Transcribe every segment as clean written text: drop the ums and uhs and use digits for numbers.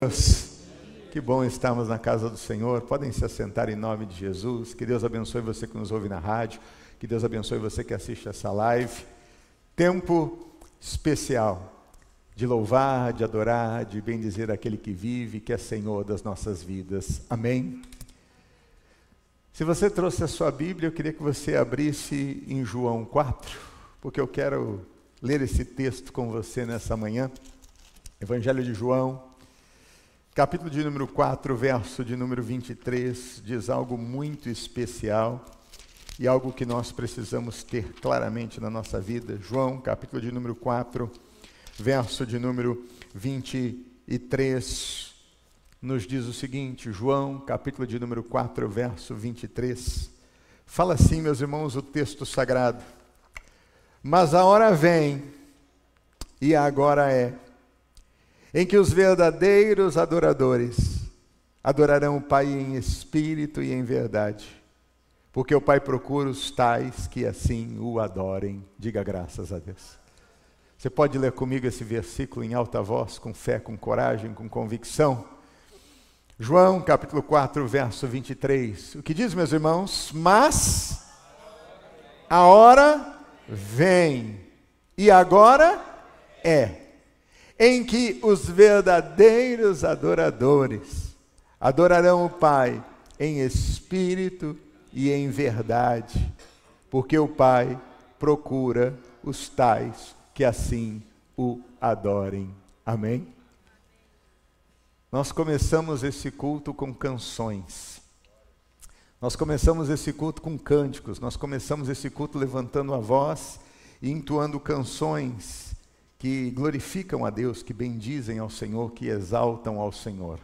Deus, que bom estarmos na casa do Senhor. Podem se assentar em nome de Jesus. Que Deus abençoe você que nos ouve na rádio. Que Deus abençoe você que assiste essa live. Tempo especial de louvar, de adorar, de bendizer aquele que vive, que é Senhor das nossas vidas. Amém? Se você trouxe a sua Bíblia, eu queria que você abrisse em João 4, porque eu quero ler esse texto com você nessa manhã. Evangelho de João, capítulo de número 4, verso de número 23, diz algo muito especial e algo que nós precisamos ter claramente na nossa vida. João, capítulo de número 4, verso de número 23, nos diz o seguinte. João, capítulo de número 4, verso 23, fala assim, meus irmãos, o texto sagrado: mas a hora vem, e agora é, em que os verdadeiros adoradores adorarão o Pai em espírito e em verdade, porque o Pai procura os tais que assim o adorem. Diga graças a Deus. Você pode ler comigo esse versículo em alta voz, com fé, com coragem, com convicção? João, capítulo 4, verso 23. O que diz, meus irmãos? Mas a hora vem, e agora é, em que os verdadeiros adoradores adorarão o Pai em espírito e em verdade, porque o Pai procura os tais que assim o adorem. Amém? Nós começamos esse culto com canções. Nós começamos esse culto com cânticos. Nós começamos esse culto levantando a voz e entoando canções que glorificam a Deus, que bendizem ao Senhor, que exaltam ao Senhor.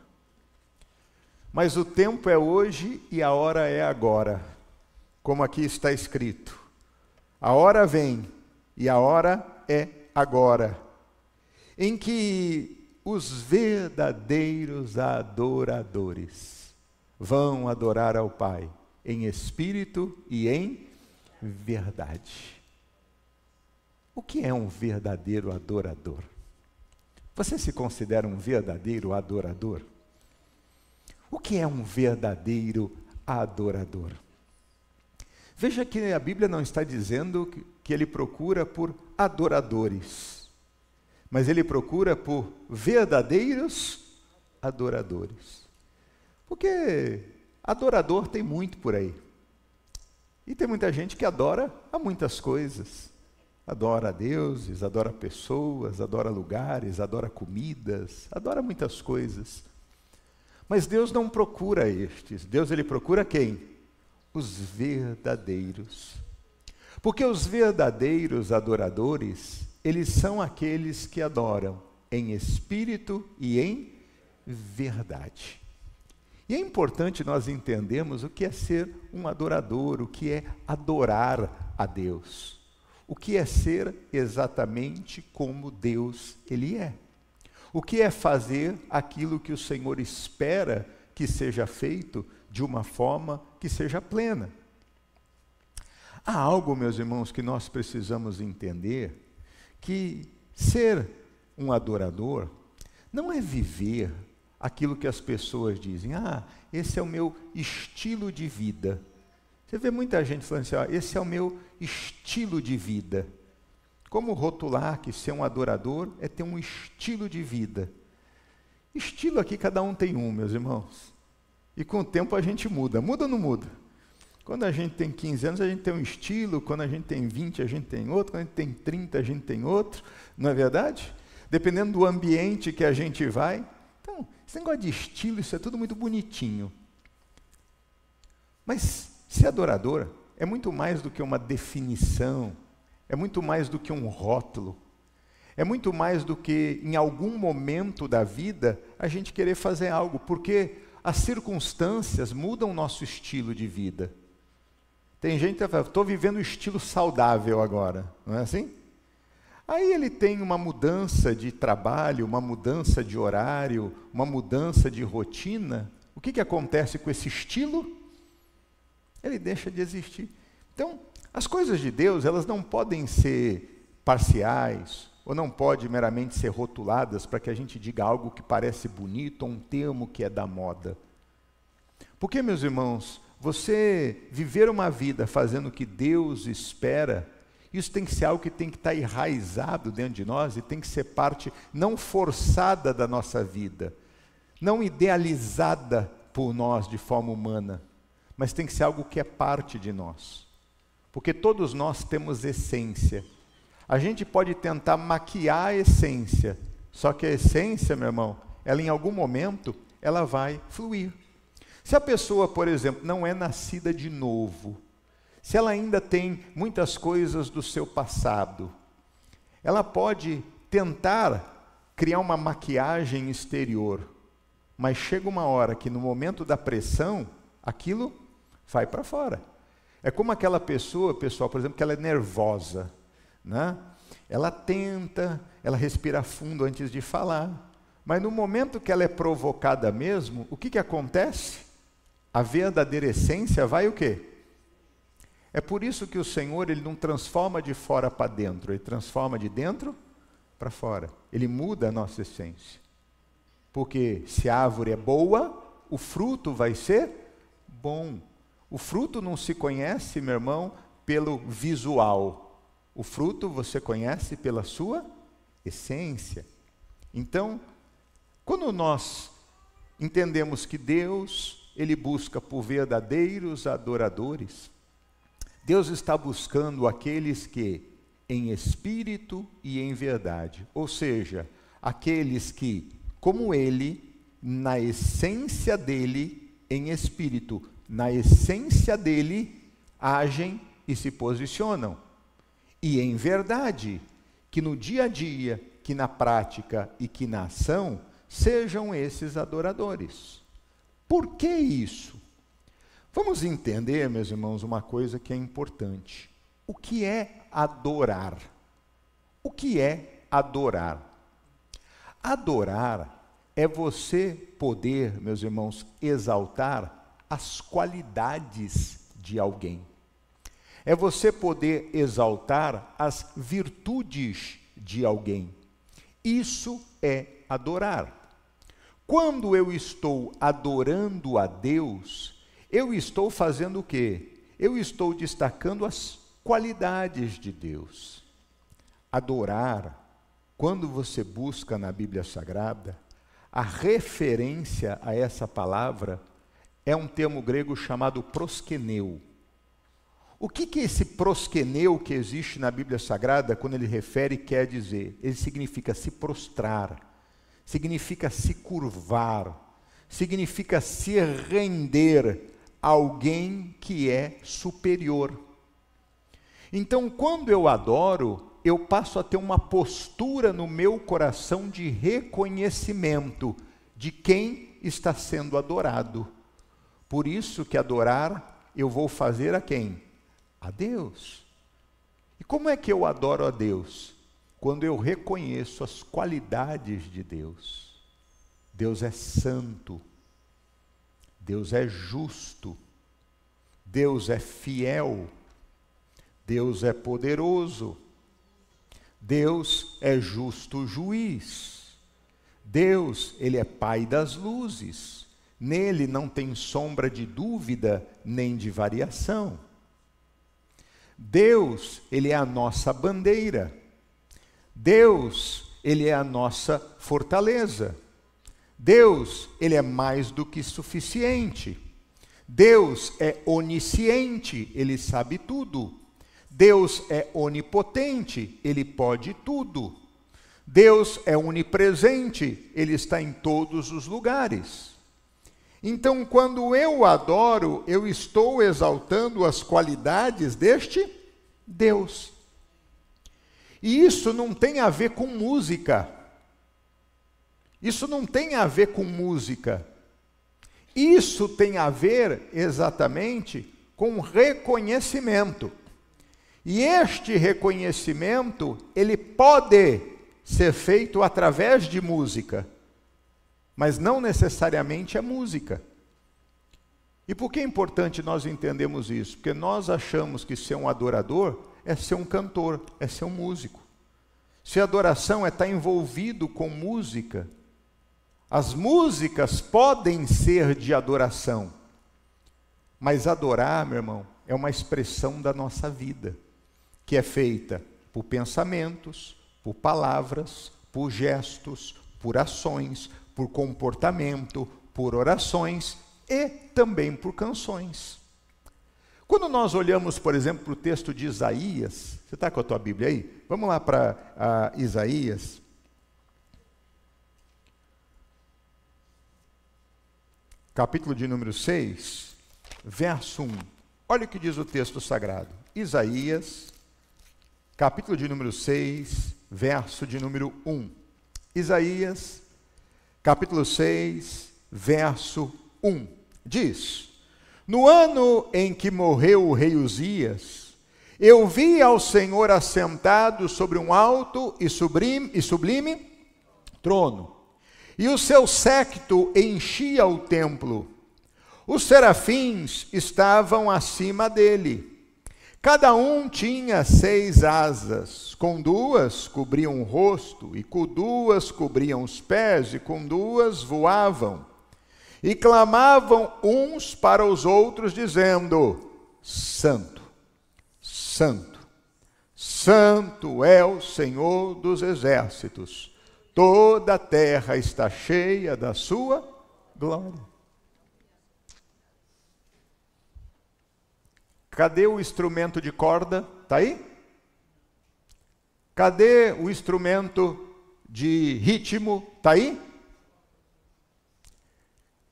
Mas o tempo é hoje e a hora é agora, como aqui está escrito. A hora vem e a hora é agora, em que os verdadeiros adoradores vão adorar ao Pai em espírito e em verdade. O que é um verdadeiro adorador? Você se considera um verdadeiro adorador? O que é um verdadeiro adorador? Veja que a Bíblia não está dizendo que ele procura por adoradores, mas ele procura por verdadeiros adoradores. Porque adorador tem muito por aí. E tem muita gente que adora a muitas coisas. Adora deuses, adora pessoas, adora lugares, adora comidas, adora muitas coisas. Mas Deus não procura estes. Deus, ele procura quem? Os verdadeiros. Porque os verdadeiros adoradores, eles são aqueles que adoram em espírito e em verdade. E é importante nós entendermos o que é ser um adorador, o que é adorar a Deus. O que é ser exatamente como Deus ele é. O que é fazer aquilo que o Senhor espera que seja feito de uma forma que seja plena. Há algo, meus irmãos, que nós precisamos entender, que ser um adorador não é viver aquilo que as pessoas dizem. Ah, esse é o meu estilo de vida. Você vê muita gente falando assim, esse é o meu estilo de vida. Como rotular que ser um adorador é ter um estilo de vida? Estilo aqui cada um tem um, meus irmãos. E com o tempo a gente muda. Muda ou não muda? Quando a gente tem 15 anos, a gente tem um estilo. Quando a gente tem 20, a gente tem outro. Quando a gente tem 30, a gente tem outro. Não é verdade? Dependendo do ambiente que a gente vai. Então, esse negócio de estilo, isso é tudo muito bonitinho. Mas ser adorador é muito mais do que uma definição, é muito mais do que um rótulo, é muito mais do que em algum momento da vida a gente querer fazer algo, porque as circunstâncias mudam o nosso estilo de vida. Tem gente que fala, estou vivendo um estilo saudável agora, não é assim? Aí ele tem uma mudança de trabalho, uma mudança de horário, uma mudança de rotina. O que acontece com esse estilo? Ele deixa de existir. Então, as coisas de Deus, elas não podem ser parciais, ou não pode meramente ser rotuladas para que a gente diga algo que parece bonito ou um termo que é da moda. Porque, meus irmãos, você viver uma vida fazendo o que Deus espera, isso tem que ser algo que tem que estar enraizado dentro de nós e tem que ser parte não forçada da nossa vida, não idealizada por nós de forma humana, mas tem que ser algo que é parte de nós. Porque todos nós temos essência. A gente pode tentar maquiar a essência, só que a essência, meu irmão, ela em algum momento, ela vai fluir. Se a pessoa, por exemplo, não é nascida de novo, se ela ainda tem muitas coisas do seu passado, ela pode tentar criar uma maquiagem exterior, mas chega uma hora que no momento da pressão, aquilo vai para fora. É como aquela pessoa, pessoal, por exemplo, que ela é nervosa, né? Ela tenta, ela respira fundo antes de falar, mas no momento que ela é provocada mesmo, o que acontece? A verdadeira essência vai o quê? É por isso que o Senhor, Ele não transforma de fora para dentro, Ele transforma de dentro para fora. Ele muda a nossa essência. Porque se a árvore é boa, o fruto vai ser bom. O fruto não se conhece, meu irmão, pelo visual. O fruto você conhece pela sua essência. Então, quando nós entendemos que Deus, Ele busca por verdadeiros adoradores, Deus está buscando aqueles que, em espírito e em verdade, ou seja, aqueles que, como Ele, na essência dEle, em espírito, na essência dEle, agem e se posicionam. E em verdade, que no dia a dia, que na prática e que na ação, sejam esses adoradores. Por que isso? Vamos entender, meus irmãos, uma coisa que é importante. O que é adorar? O que é adorar? Adorar é você poder, meus irmãos, exaltar as qualidades de alguém. É você poder exaltar as virtudes de alguém. Isso é adorar. Quando eu estou adorando a Deus, eu estou fazendo o quê? Eu estou destacando as qualidades de Deus. Adorar, quando você busca na Bíblia Sagrada, a referência a essa palavra é um termo grego chamado proskeneu. O que esse proskeneu que existe na Bíblia Sagrada, quando ele refere, quer dizer? Ele significa se prostrar, significa se curvar, significa se render a alguém que é superior. Então, quando eu adoro, eu passo a ter uma postura no meu coração de reconhecimento de quem está sendo adorado. Por isso que adorar, eu vou fazer a quem? A Deus. E como é que eu adoro a Deus? Quando eu reconheço as qualidades de Deus. Deus é santo. Deus é justo. Deus é fiel. Deus é poderoso. Deus é justo juiz. Deus, Ele é Pai das luzes. Nele não tem sombra de dúvida nem de variação. Deus, Ele é a nossa bandeira. Deus, Ele é a nossa fortaleza. Deus, Ele é mais do que suficiente. Deus é onisciente, Ele sabe tudo. Deus é onipotente, Ele pode tudo. Deus é onipresente, Ele está em todos os lugares. Então, quando eu adoro, eu estou exaltando as qualidades deste Deus. E isso não tem a ver com música. Isso não tem a ver com música. Isso tem a ver exatamente com reconhecimento. E este reconhecimento, ele pode ser feito através de música, mas não necessariamente é música. E por que é importante nós entendermos isso? Porque nós achamos que ser um adorador é ser um cantor, é ser um músico. Se adoração é estar envolvido com música, as músicas podem ser de adoração, mas adorar, meu irmão, é uma expressão da nossa vida, que é feita por pensamentos, por palavras, por gestos, por ações, por comportamento, por orações e também por canções. Quando nós olhamos, por exemplo, para o texto de Isaías, você está com a tua Bíblia aí? Vamos lá para Isaías. Capítulo de número 6, verso 1. Olha o que diz o texto sagrado. Isaías, capítulo de número 6, verso de número 1. Isaías, capítulo 6, verso 1. Diz: no ano em que morreu o rei Uzias, eu vi ao Senhor assentado sobre um alto e sublime trono, e o seu séquito enchia o templo. Os serafins estavam acima dele. Cada um tinha 6 asas, com 2 cobriam o rosto, e com 2 cobriam os pés, e com 2 voavam. E clamavam uns para os outros, dizendo: Santo, Santo, Santo é o Senhor dos exércitos. Toda a terra está cheia da sua glória. Cadê o instrumento de corda? Está aí? Cadê o instrumento de ritmo? Está aí?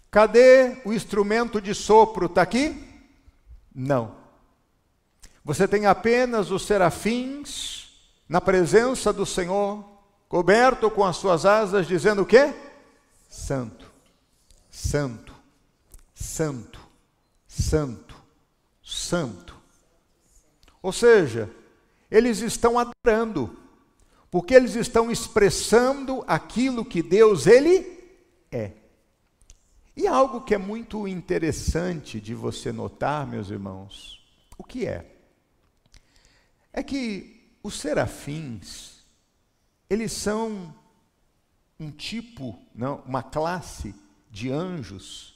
Cadê o instrumento de sopro? Está aqui? Não. Você tem apenas os serafins na presença do Senhor, coberto com as suas asas, dizendo o quê? Santo, Santo, Santo, Santo, Santo. Ou seja, eles estão adorando, porque eles estão expressando aquilo que Deus, Ele é. E algo que é muito interessante de você notar, meus irmãos, o que é? É que os serafins, eles são um tipo, não, uma classe de anjos,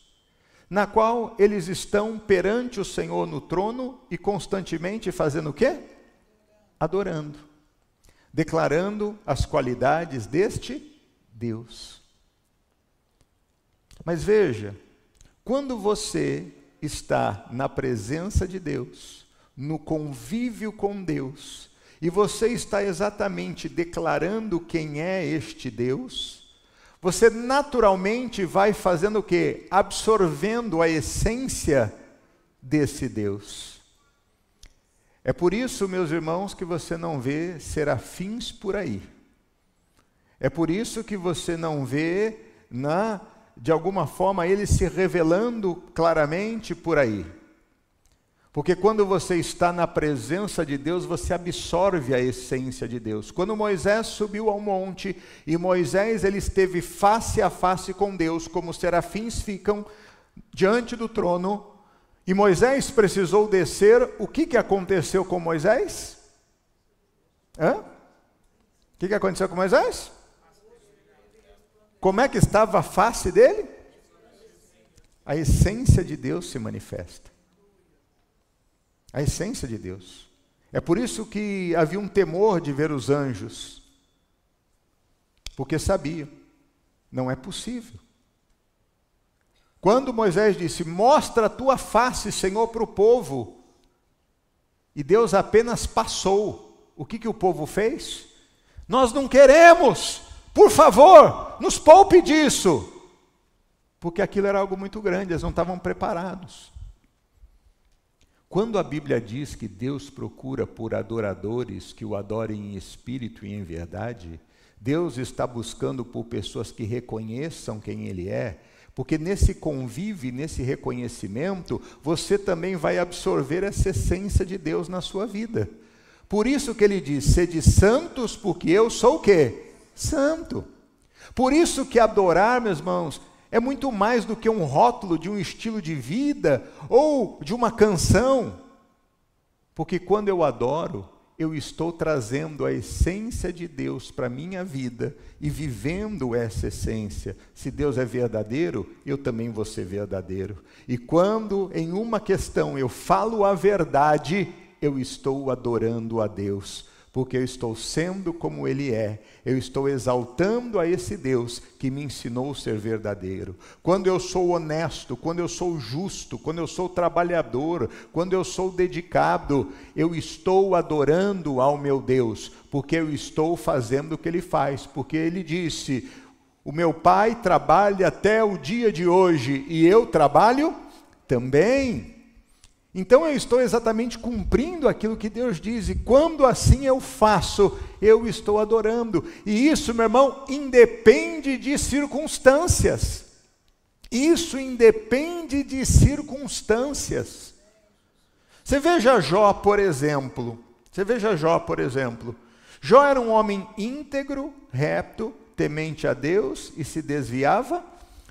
na qual eles estão perante o Senhor no trono e constantemente fazendo o quê? Adorando, declarando as qualidades deste Deus. Mas veja, quando você está na presença de Deus, no convívio com Deus, e você está exatamente declarando quem é este Deus, você naturalmente vai fazendo o quê? Absorvendo a essência desse Deus. É por isso, meus irmãos, que você não vê serafins por aí. É por isso que você não vê, de alguma forma, eles se revelando claramente por aí. Porque quando você está na presença de Deus, você absorve a essência de Deus. Quando Moisés subiu ao monte, e Moisés ele esteve face a face com Deus, como os serafins ficam diante do trono, e Moisés precisou descer, o que aconteceu com Moisés? O que aconteceu com Moisés? Como é que estava a face dele? A essência de Deus se manifesta. A essência de Deus. É por isso que havia um temor de ver os anjos. Porque sabia, não é possível. Quando Moisés disse: mostra a tua face, Senhor, para o povo, e Deus apenas passou, o que o povo fez? Nós não queremos, por favor, nos poupe disso. Porque aquilo era algo muito grande, eles não estavam preparados. Quando a Bíblia diz que Deus procura por adoradores que o adorem em espírito e em verdade, Deus está buscando por pessoas que reconheçam quem Ele é, porque nesse convívio, nesse reconhecimento, você também vai absorver essa essência de Deus na sua vida. Por isso que Ele diz: sede santos, porque eu sou o quê? Santo. Por isso que adorar, meus irmãos, é muito mais do que um rótulo de um estilo de vida ou de uma canção. Porque quando eu adoro, eu estou trazendo a essência de Deus para a minha vida e vivendo essa essência. Se Deus é verdadeiro, eu também vou ser verdadeiro. E quando em uma questão eu falo a verdade, eu estou adorando a Deus, porque eu estou sendo como Ele é, eu estou exaltando a esse Deus que me ensinou a ser verdadeiro. Quando eu sou honesto, quando eu sou justo, quando eu sou trabalhador, quando eu sou dedicado, eu estou adorando ao meu Deus, porque eu estou fazendo o que Ele faz, porque Ele disse, o meu Pai trabalha até o dia de hoje, e eu trabalho também. Então eu estou exatamente cumprindo aquilo que Deus diz, e quando assim eu faço, eu estou adorando. E isso, meu irmão, independe de circunstâncias. Isso independe de circunstâncias. Você veja Jó, por exemplo. Jó era um homem íntegro, reto, temente a Deus e se desviava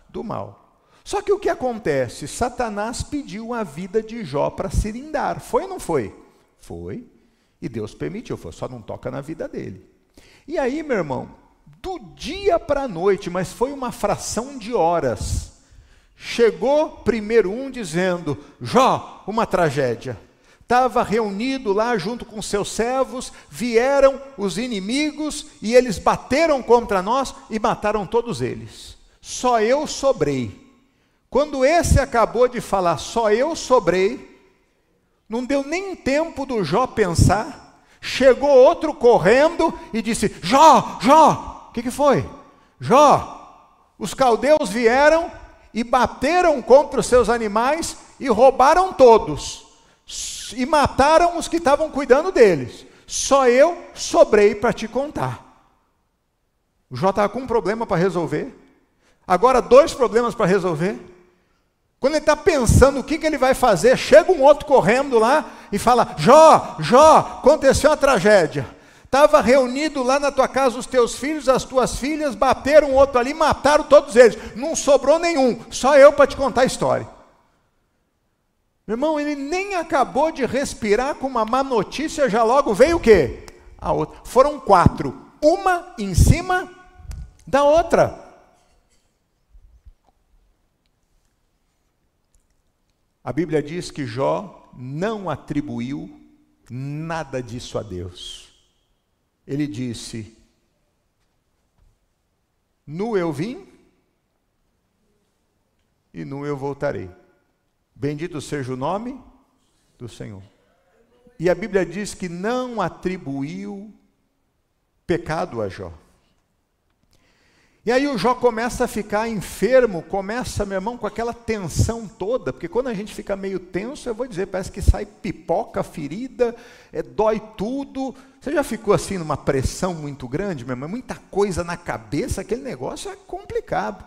do mal. Só que o que acontece? Satanás pediu a vida de Jó para cirindar. Foi ou não foi? Foi. E Deus permitiu. Foi, só não toca na vida dele. E aí, meu irmão, do dia para a noite, mas foi uma fração de horas, chegou primeiro um dizendo, Jó, uma tragédia. Estava reunido lá junto com seus servos, vieram os inimigos e eles bateram contra nós e mataram todos eles. Só eu sobrei. Quando esse acabou de falar, só eu sobrei, não deu nem tempo do Jó pensar, chegou outro correndo e disse, Jó, o que foi? Jó, os caldeus vieram e bateram contra os seus animais e roubaram todos, e mataram os que estavam cuidando deles, só eu sobrei para te contar. O Jó estava com um problema para resolver, agora 2 problemas para resolver. Quando ele está pensando o que ele vai fazer, chega um outro correndo lá e fala, Jó, aconteceu uma tragédia. Estava reunido lá na tua casa os teus filhos, as tuas filhas, bateram um outro ali, mataram todos eles. Não sobrou nenhum, só eu para te contar a história. Meu irmão, ele nem acabou de respirar com uma má notícia, já logo veio o quê? A outra. Foram 4, uma em cima da outra. A Bíblia diz que Jó não atribuiu nada disso a Deus. Ele disse, nu eu vim e nu eu voltarei. Bendito seja o nome do Senhor. E a Bíblia diz que não atribuiu pecado a Jó. E aí o Jó começa a ficar enfermo, começa, meu irmão, com aquela tensão toda, porque quando a gente fica meio tenso, eu vou dizer, parece que sai pipoca, ferida, dói tudo. Você já ficou assim numa pressão muito grande, meu irmão? Muita coisa na cabeça, aquele negócio é complicado.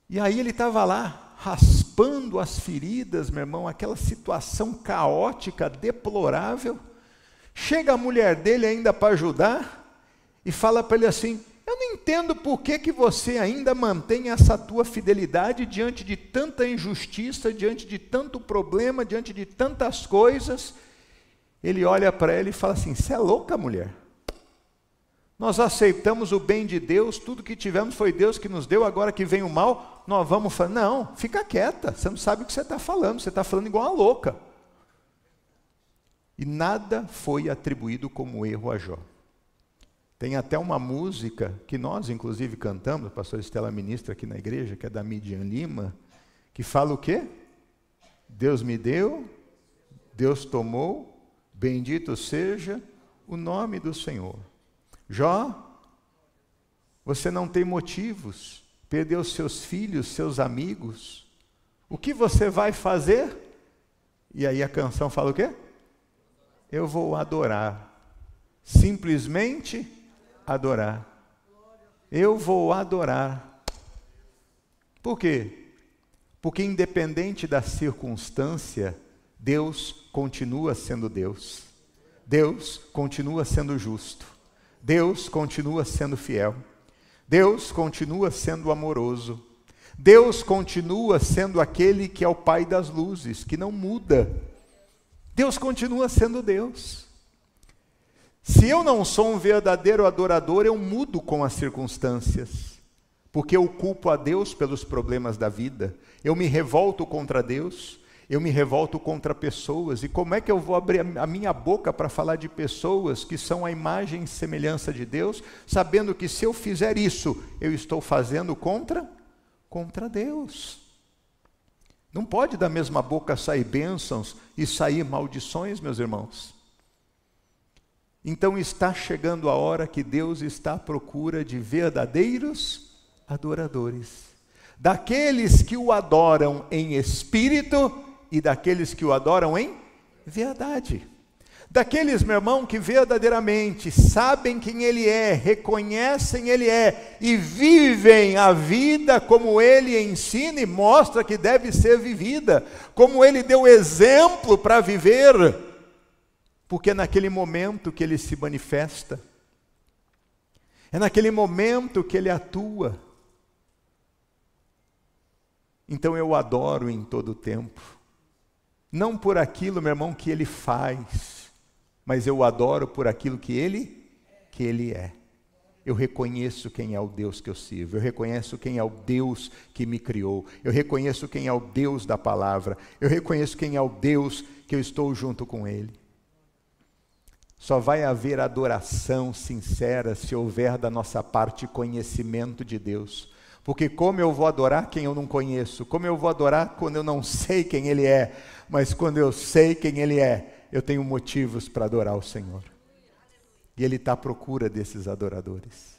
E aí ele estava lá, raspando as feridas, meu irmão, aquela situação caótica, deplorável. Chega a mulher dele ainda para ajudar, e fala para ele assim, eu não entendo por que você ainda mantém essa tua fidelidade diante de tanta injustiça, diante de tanto problema, diante de tantas coisas. Ele olha para ela e fala assim, você é louca, mulher? Nós aceitamos o bem de Deus, tudo que tivemos foi Deus que nos deu, agora que vem o mal, nós vamos falar, não, fica quieta, você não sabe o que você está falando igual uma louca. E nada foi atribuído como erro a Jó. Tem até uma música que nós, inclusive, cantamos, a pastora Estela ministra aqui na igreja, que é da Midian Lima, que fala o quê? Deus me deu, Deus tomou, bendito seja o nome do Senhor. Jó, você não tem motivos, perdeu seus filhos, seus amigos, o que você vai fazer? E aí a canção fala o quê? Eu vou adorar, simplesmente adorar. Eu vou adorar. Por quê? Porque independente da circunstância, Deus continua sendo Deus. Deus continua sendo justo. Deus continua sendo fiel. Deus continua sendo amoroso. Deus continua sendo aquele que é o Pai das luzes, que não muda. Deus continua sendo Deus. Se eu não sou um verdadeiro adorador, eu mudo com as circunstâncias, porque eu culpo a Deus pelos problemas da vida, eu me revolto contra Deus, eu me revolto contra pessoas. E como é que eu vou abrir a minha boca para falar de pessoas que são a imagem e semelhança de Deus, sabendo que se eu fizer isso, eu estou fazendo contra Deus? Não pode da mesma boca sair bênçãos e sair maldições, meus irmãos. Então está chegando a hora que Deus está à procura de verdadeiros adoradores, daqueles que o adoram em espírito e daqueles que o adoram em verdade. Daqueles, meu irmão, que verdadeiramente sabem quem Ele é, reconhecem Ele é e vivem a vida como Ele ensina e mostra que deve ser vivida, como Ele deu exemplo para viver, porque é naquele momento que Ele se manifesta, é naquele momento que Ele atua. Então eu adoro em todo o tempo, não por aquilo, meu irmão, que Ele faz, mas eu adoro por aquilo que Ele é. Eu reconheço quem é o Deus que eu sirvo, eu reconheço quem é o Deus que me criou, eu reconheço quem é o Deus da palavra, eu reconheço quem é o Deus que eu estou junto com Ele. Só vai haver adoração sincera se houver da nossa parte conhecimento de Deus. Porque como eu vou adorar quem eu não conheço? Como eu vou adorar quando eu não sei quem Ele é? Mas quando eu sei quem Ele é, eu tenho motivos para adorar o Senhor. E Ele está à procura desses adoradores.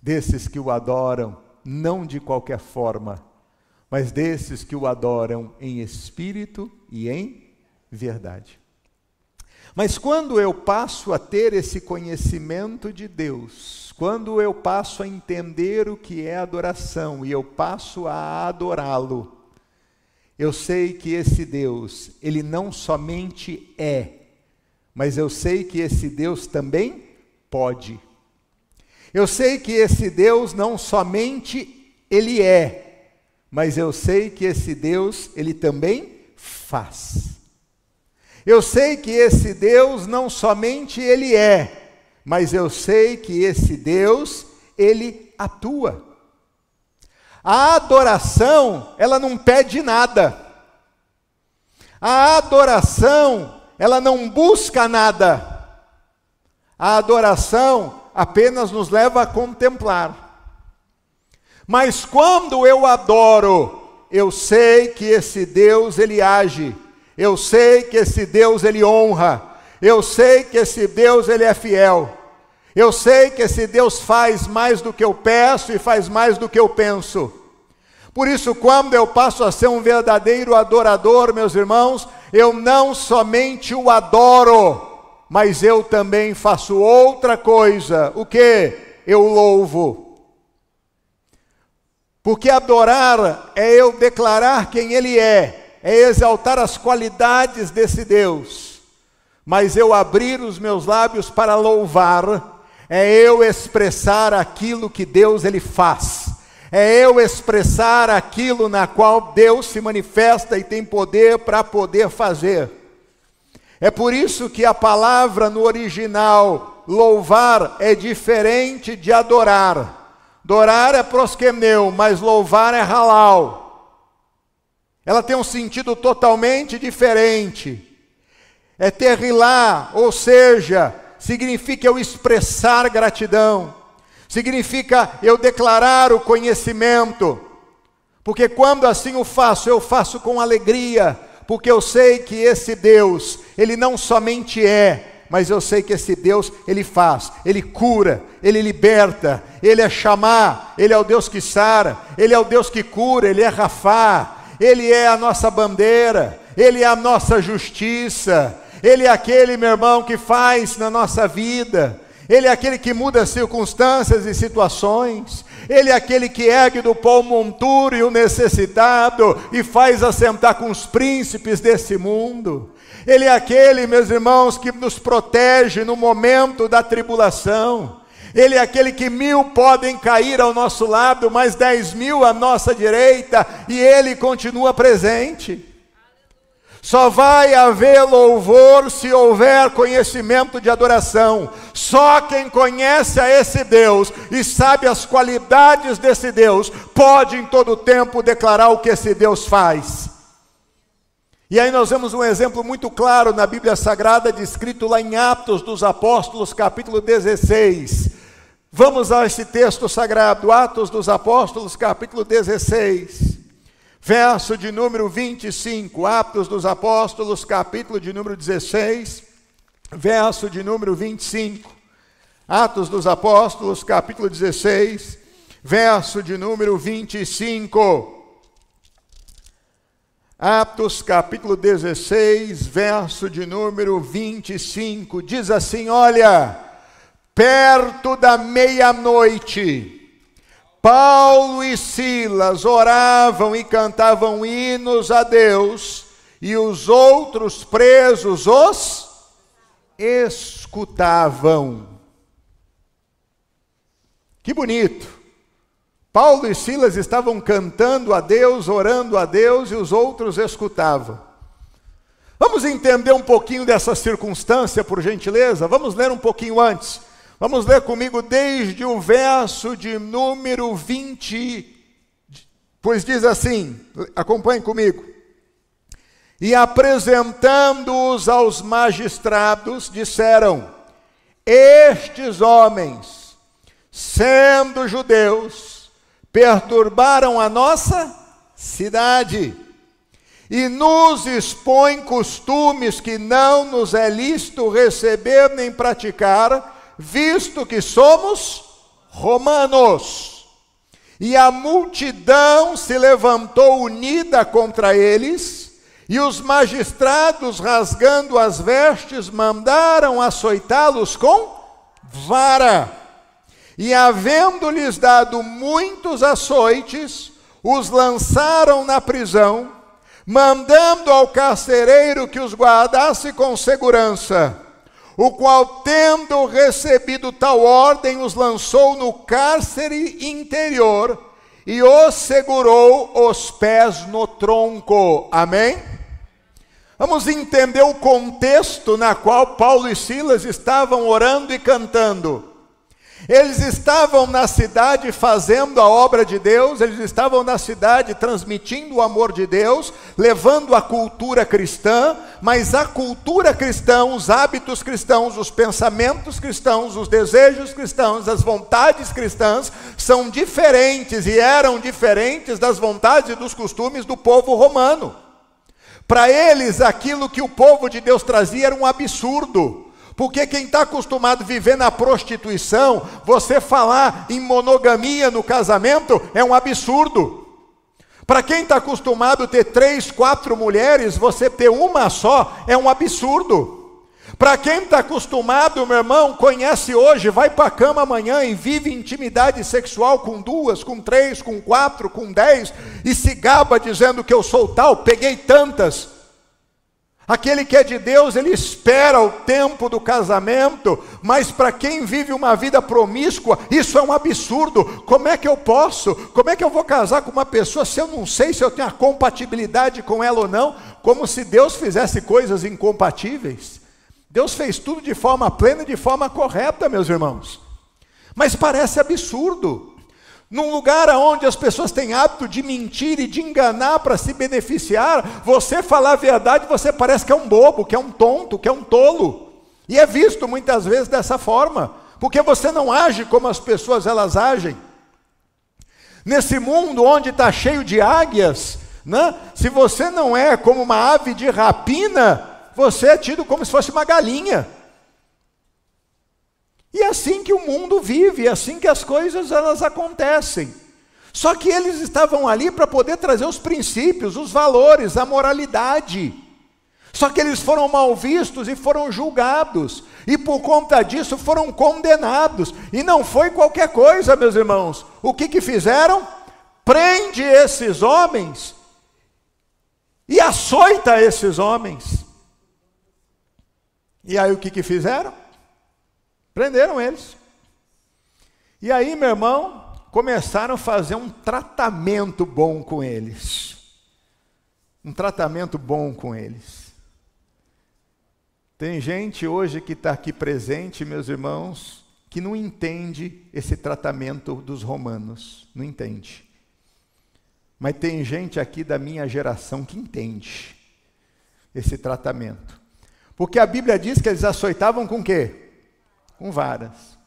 Desses que o adoram, não de qualquer forma, mas desses que o adoram em espírito e em verdade. Mas quando eu passo a ter esse conhecimento de Deus, quando eu passo a entender o que é adoração e eu passo a adorá-lo, eu sei que esse Deus, Ele não somente é, mas eu sei que esse Deus também pode. Eu sei que esse Deus não somente Ele é, mas eu sei que esse Deus, Ele também faz. Eu sei que esse Deus não somente Ele é, mas eu sei que esse Deus, Ele atua. A adoração, ela não pede nada. A adoração, ela não busca nada. A adoração apenas nos leva a contemplar. Mas quando eu adoro, eu sei que esse Deus, Ele age. Eu sei que esse Deus, Ele honra. Eu sei que esse Deus, Ele é fiel. Eu sei que esse Deus faz mais do que eu peço e faz mais do que eu penso. Por isso, quando eu passo a ser um verdadeiro adorador, meus irmãos, eu não somente o adoro, mas eu também faço outra coisa. O quê? Eu louvo. Porque adorar é eu declarar quem Ele é exaltar as qualidades desse Deus. Mas eu abrir os meus lábios para louvar, é eu expressar aquilo que Deus Ele faz. É eu expressar aquilo na qual Deus se manifesta e tem poder para poder fazer. É por isso que a palavra no original, louvar, é diferente de adorar. Adorar é prosquemneu, mas louvar é halal. Ela tem um sentido totalmente diferente. É terrilá, ou seja, significa eu expressar gratidão. Significa eu declarar o conhecimento. Porque quando assim o faço, eu faço com alegria. Porque eu sei que esse Deus, Ele não somente é, mas eu sei que esse Deus, Ele faz, Ele cura, Ele liberta, Ele é chamar, Ele é o Deus que sara, Ele é o Deus que cura, Ele é Rafá, Ele é a nossa bandeira, Ele é a nossa justiça, Ele é aquele, meu irmão, que faz na nossa vida, Ele é aquele que muda circunstâncias e situações, Ele é aquele que ergue do pó o monturo e o necessitado e faz assentar com os príncipes desse mundo. Ele é aquele, meus irmãos, que nos protege no momento da tribulação. Ele é aquele que 1000 podem cair ao nosso lado, mas 10.000 à nossa direita, e Ele continua presente. Só vai haver louvor se houver conhecimento de adoração. Só quem conhece a esse Deus e sabe as qualidades desse Deus, pode em todo tempo declarar o que esse Deus faz. E aí nós vemos um exemplo muito claro na Bíblia Sagrada, descrito lá em Atos dos Apóstolos, capítulo 16. Vamos a esse texto sagrado, Atos dos Apóstolos, capítulo 16. Verso de número 25, Atos dos Apóstolos, capítulo de número 16, verso de número 25. Atos dos Apóstolos, capítulo 16, verso de número 25. Atos, capítulo 16, verso de número 25. Diz assim: olha, perto da meia-noite, Paulo e Silas oravam e cantavam hinos a Deus, e os outros presos os escutavam. Que bonito! Paulo e Silas estavam cantando a Deus, orando a Deus, e os outros escutavam. Vamos entender um pouquinho dessa circunstância, por gentileza? Vamos ler um pouquinho antes. Vamos ler comigo desde o verso de número 20, pois diz assim, acompanhe comigo. E apresentando-os aos magistrados, disseram: estes homens, sendo judeus, perturbaram a nossa cidade e nos expõem costumes que não nos é lícito receber nem praticar, visto que somos romanos. E a multidão se levantou unida contra eles, e os magistrados, rasgando as vestes, mandaram açoitá-los com vara. E havendo-lhes dado muitos açoites, os lançaram na prisão, mandando ao carcereiro que os guardasse com segurança, o qual, tendo recebido tal ordem, os lançou no cárcere interior e os segurou os pés no tronco. Amém? Vamos entender o contexto na qual Paulo e Silas estavam orando e cantando. Eles estavam na cidade fazendo a obra de Deus, eles estavam na cidade transmitindo o amor de Deus, levando a cultura cristã, mas a cultura cristã, os hábitos cristãos, os pensamentos cristãos, os desejos cristãos, as vontades cristãs são diferentes e eram diferentes das vontades e dos costumes do povo romano. Para eles, aquilo que o povo de Deus trazia era um absurdo. Porque quem está acostumado a viver na prostituição, você falar em monogamia no casamento é um absurdo. Para quem está acostumado a ter 3, 4 mulheres, você ter uma só é um absurdo. Para quem está acostumado, meu irmão, conhece hoje, vai para a cama amanhã e vive intimidade sexual com 2, com 3, com 4, com 10, e se gaba dizendo que eu sou tal, peguei tantas. Aquele que é de Deus, ele espera o tempo do casamento, mas para quem vive uma vida promíscua, isso é um absurdo. Como é que eu posso? Como é que eu vou casar com uma pessoa se eu não sei se eu tenho a compatibilidade com ela ou não? Como se Deus fizesse coisas incompatíveis. Deus fez tudo de forma plena e de forma correta, meus irmãos. Mas parece absurdo. Num lugar onde as pessoas têm hábito de mentir e de enganar para se beneficiar, você falar a verdade, você parece que é um bobo, que é um tonto, que é um tolo. E é visto muitas vezes dessa forma, porque você não age como as pessoas elas agem. Nesse mundo onde está cheio de águias, né? Se você não é como uma ave de rapina, você é tido como se fosse uma galinha. E é assim que o mundo vive, é assim que as coisas elas acontecem. Só que eles estavam ali para poder trazer os princípios, os valores, a moralidade. Só que eles foram mal vistos e foram julgados. E por conta disso foram condenados. E não foi qualquer coisa, meus irmãos. O que fizeram? Prende esses homens e açoita esses homens. E aí o que fizeram? Prenderam eles. E aí, meu irmão, começaram a fazer um tratamento bom com eles. um tratamento bom com eles. Tem gente hoje que está aqui presente, meus irmãos, que não entende esse tratamento dos romanos, não entende. Mas tem gente aqui da minha geração que entende esse tratamento. Porque a Bíblia diz que eles açoitavam com o quê? Com varas.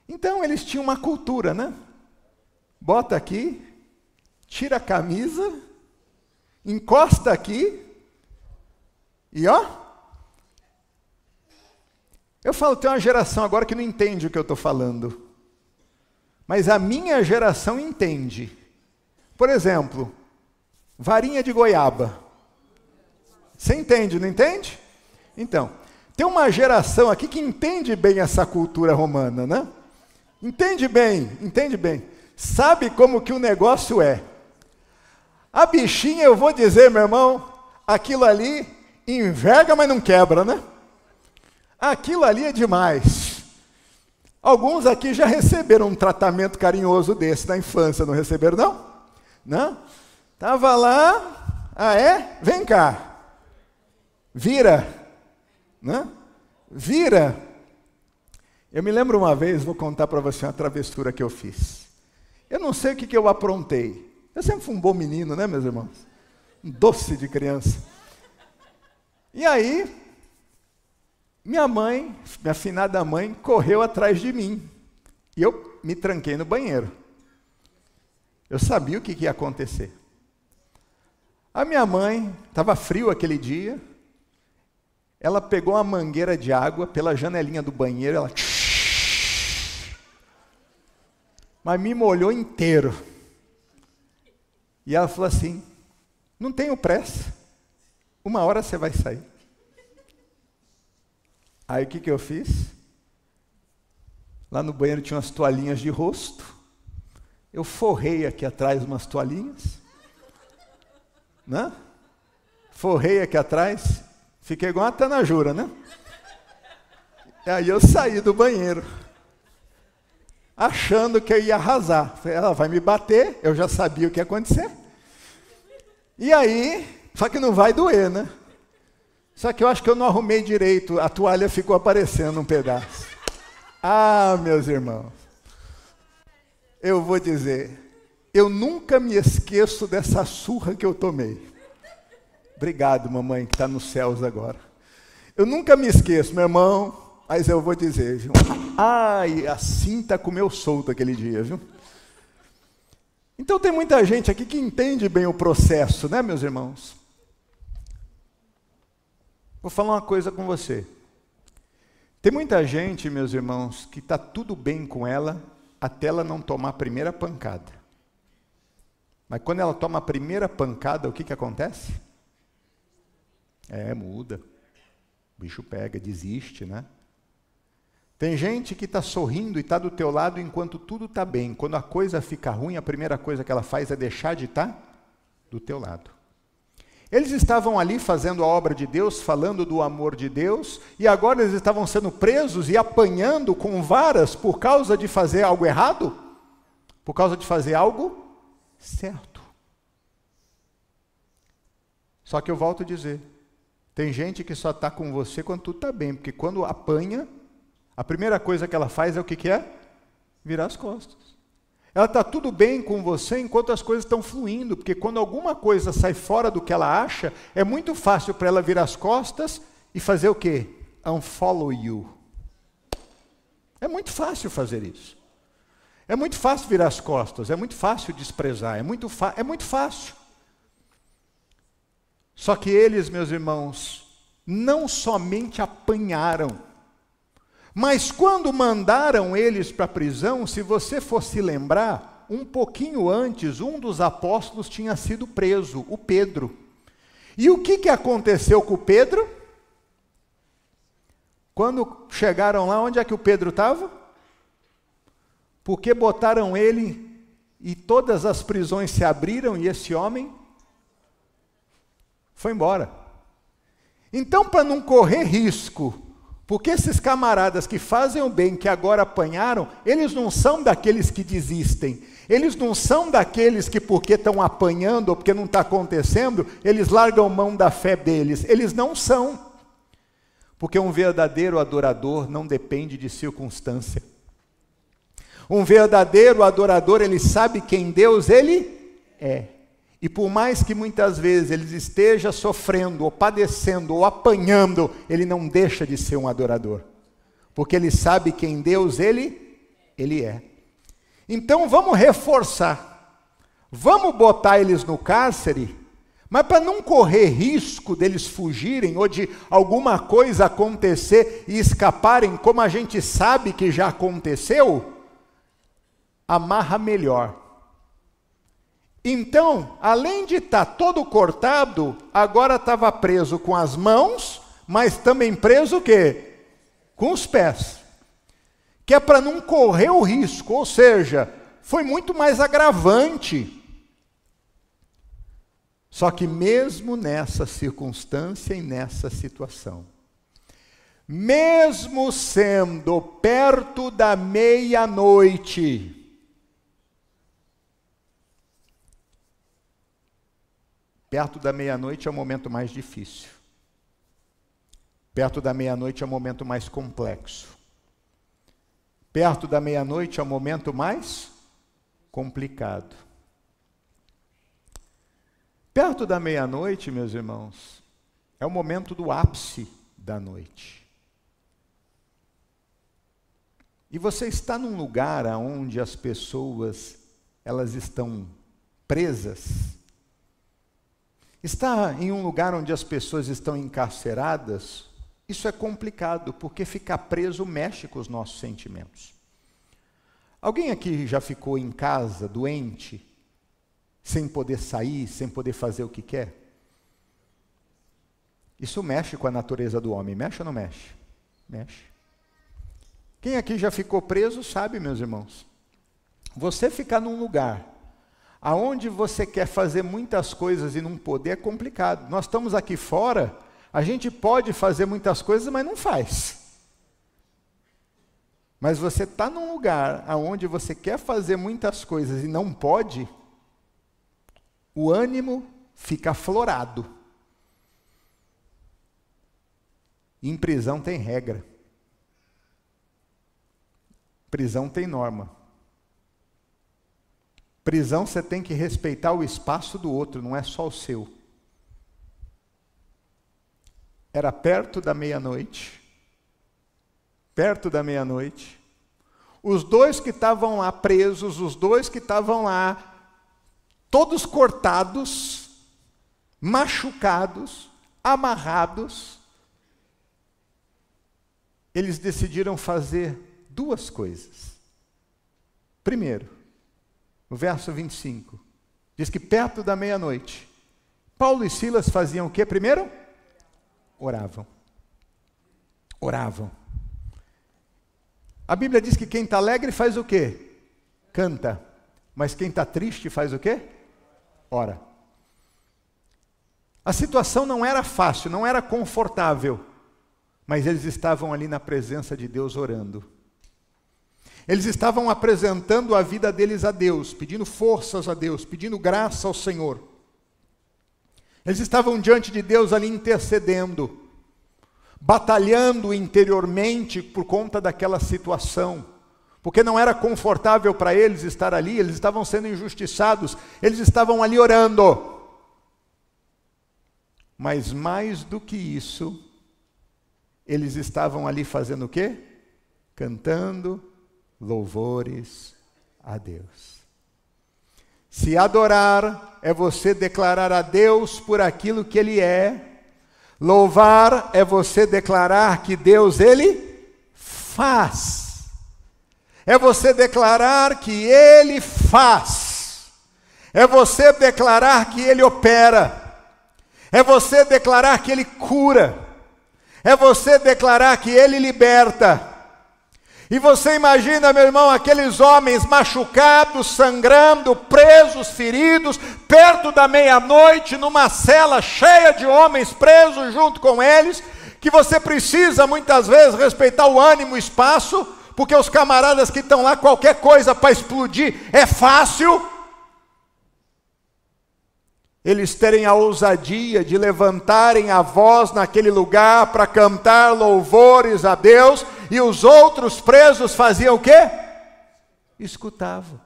Então eles tinham uma cultura, né? Bota aqui, tira a camisa, encosta aqui e ó. Eu falo, tem uma geração agora que não entende o que eu estou falando. Mas a minha geração entende. Por exemplo, varinha de goiaba. Você entende, não entende? Então, tem uma geração aqui que entende bem essa cultura romana, né? Entende bem, entende bem. Sabe como que o negócio é. A bichinha, eu vou dizer, meu irmão, aquilo ali enverga, mas não quebra, né? Aquilo ali é demais. Alguns aqui já receberam um tratamento carinhoso desse na infância, não receberam, não? Não? Tava lá, vem cá. Vira. Né? Vira. Eu me lembro uma vez, vou contar para você uma travessura que eu fiz. Eu não sei o que eu aprontei. Eu sempre fui um bom menino, né, meus irmãos? Um doce de criança. E aí, minha mãe, minha afinada mãe, correu atrás de mim. E eu me tranquei no banheiro. Eu sabia o que ia acontecer. A minha mãe, estava frio aquele dia, ela pegou uma mangueira de água pela janelinha do banheiro, ela... Mas me molhou inteiro. E ela falou assim, não tenho pressa, uma hora você vai sair. Aí o que eu fiz? Lá no banheiro tinha umas toalhinhas de rosto, eu forrei aqui atrás umas toalhinhas, né? Forrei aqui atrás, fiquei igual uma tanajura, né? E aí eu saí do banheiro, achando que eu ia arrasar. Falei, ela vai me bater, eu já sabia o que ia acontecer. E aí, só que não vai doer, né? Só que eu acho que eu não arrumei direito, a toalha ficou aparecendo um pedaço. Ah, meus irmãos, eu vou dizer, eu nunca me esqueço dessa surra que eu tomei. Obrigado, mamãe, que está nos céus agora. Eu nunca me esqueço, meu irmão, mas eu vou dizer, viu? Ai, a cinta comeu solto aquele dia, viu? Então tem muita gente aqui que entende bem o processo, né, meus irmãos? Vou falar uma coisa com você. Tem muita gente, meus irmãos, que está tudo bem com ela até ela não tomar a primeira pancada. Mas quando ela toma a primeira pancada, o que acontece? Muda. O bicho pega, desiste, né? Tem gente que está sorrindo e está do teu lado enquanto tudo está bem. Quando a coisa fica ruim, a primeira coisa que ela faz é deixar de estar do teu lado. Eles estavam ali fazendo a obra de Deus, falando do amor de Deus, e agora eles estavam sendo presos e apanhando com varas por causa de fazer algo errado? Por causa de fazer algo certo. Só que eu volto a dizer, tem gente que só está com você quando tudo está bem, porque quando apanha, a primeira coisa que ela faz é o que é? Virar as costas. Ela está tudo bem com você enquanto as coisas estão fluindo, porque quando alguma coisa sai fora do que ela acha, é muito fácil para ela virar as costas e fazer o quê? Unfollow you. É muito fácil fazer isso. É muito fácil virar as costas, é muito fácil desprezar, é muito fácil. Só que eles, meus irmãos, não somente apanharam, mas quando mandaram eles para a prisão, se você for se lembrar, um pouquinho antes, um dos apóstolos tinha sido preso, o Pedro. E o que aconteceu com o Pedro? Quando chegaram lá, onde é que o Pedro estava? Porque botaram ele e todas as prisões se abriram e esse homem foi embora. Então, para não correr risco Porque esses camaradas que fazem o bem, que agora apanharam, eles não são daqueles que desistem. Eles não são daqueles que porque estão apanhando ou porque não está acontecendo, eles largam mão da fé deles. Eles não são. Porque um verdadeiro adorador não depende de circunstância. Um verdadeiro adorador, ele sabe quem Deus ele é. E por mais que muitas vezes ele esteja sofrendo, ou padecendo, ou apanhando, ele não deixa de ser um adorador. Porque ele sabe quem Deus ele é. Então vamos reforçar. Vamos botar eles no cárcere, mas para não correr risco deles fugirem, ou de alguma coisa acontecer e escaparem, como a gente sabe que já aconteceu, amarra melhor. Então, além de estar todo cortado, agora estava preso com as mãos, mas também preso o quê? Com os pés. Que é para não correr o risco, ou seja, foi muito mais agravante. Só que mesmo nessa circunstância e nessa situação, mesmo sendo perto da meia-noite, perto da meia-noite é o momento mais difícil. Perto da meia-noite é o momento mais complexo. Perto da meia-noite é o momento mais complicado. Perto da meia-noite, meus irmãos, é o momento do ápice da noite. E você está num lugar onde as pessoas, elas estão presas. Está em um lugar onde as pessoas estão encarceradas, isso é complicado, porque ficar preso mexe com os nossos sentimentos. Alguém aqui já ficou em casa, doente, sem poder sair, sem poder fazer o que quer? Isso mexe com a natureza do homem, mexe ou não mexe? Mexe. Quem aqui já ficou preso sabe, meus irmãos, você ficar num lugar aonde você quer fazer muitas coisas e não poder é complicado. Nós estamos aqui fora, a gente pode fazer muitas coisas, mas não faz. Mas você está num lugar aonde você quer fazer muitas coisas e não pode, o ânimo fica aflorado. Em prisão tem regra. Prisão tem norma. Prisão você tem que respeitar o espaço do outro, não é só o seu. Era perto da meia-noite. Perto da meia-noite. Os dois que estavam lá presos, os dois que estavam lá, todos cortados, machucados, amarrados, eles decidiram fazer duas coisas. Primeiro, no verso 25, diz que perto da meia-noite, Paulo e Silas faziam o quê primeiro? Oravam. Oravam. A Bíblia diz que quem está alegre faz o quê? Canta. Mas quem está triste faz o quê? Ora. A situação não era fácil, não era confortável, mas eles estavam ali na presença de Deus orando. Eles estavam apresentando a vida deles a Deus, pedindo forças a Deus, pedindo graça ao Senhor. Eles estavam diante de Deus ali intercedendo, batalhando interiormente por conta daquela situação, porque não era confortável para eles estar ali, eles estavam sendo injustiçados, eles estavam ali orando. Mas mais do que isso, eles estavam ali fazendo o quê? Cantando louvores a Deus. Se adorar é você declarar a Deus por aquilo que Ele é, louvar é você declarar que Deus Ele faz, é você declarar que Ele faz, é você declarar que Ele opera, é você declarar que Ele cura, é você declarar que Ele liberta. E você imagina, meu irmão, aqueles homens machucados, sangrando, presos, feridos, perto da meia-noite, numa cela cheia de homens presos junto com eles, que você precisa muitas vezes respeitar o ânimo, o espaço, porque os camaradas que estão lá, qualquer coisa para explodir é fácil. Eles terem a ousadia de levantarem a voz naquele lugar para cantar louvores a Deus, e os outros presos faziam o quê? Escutavam.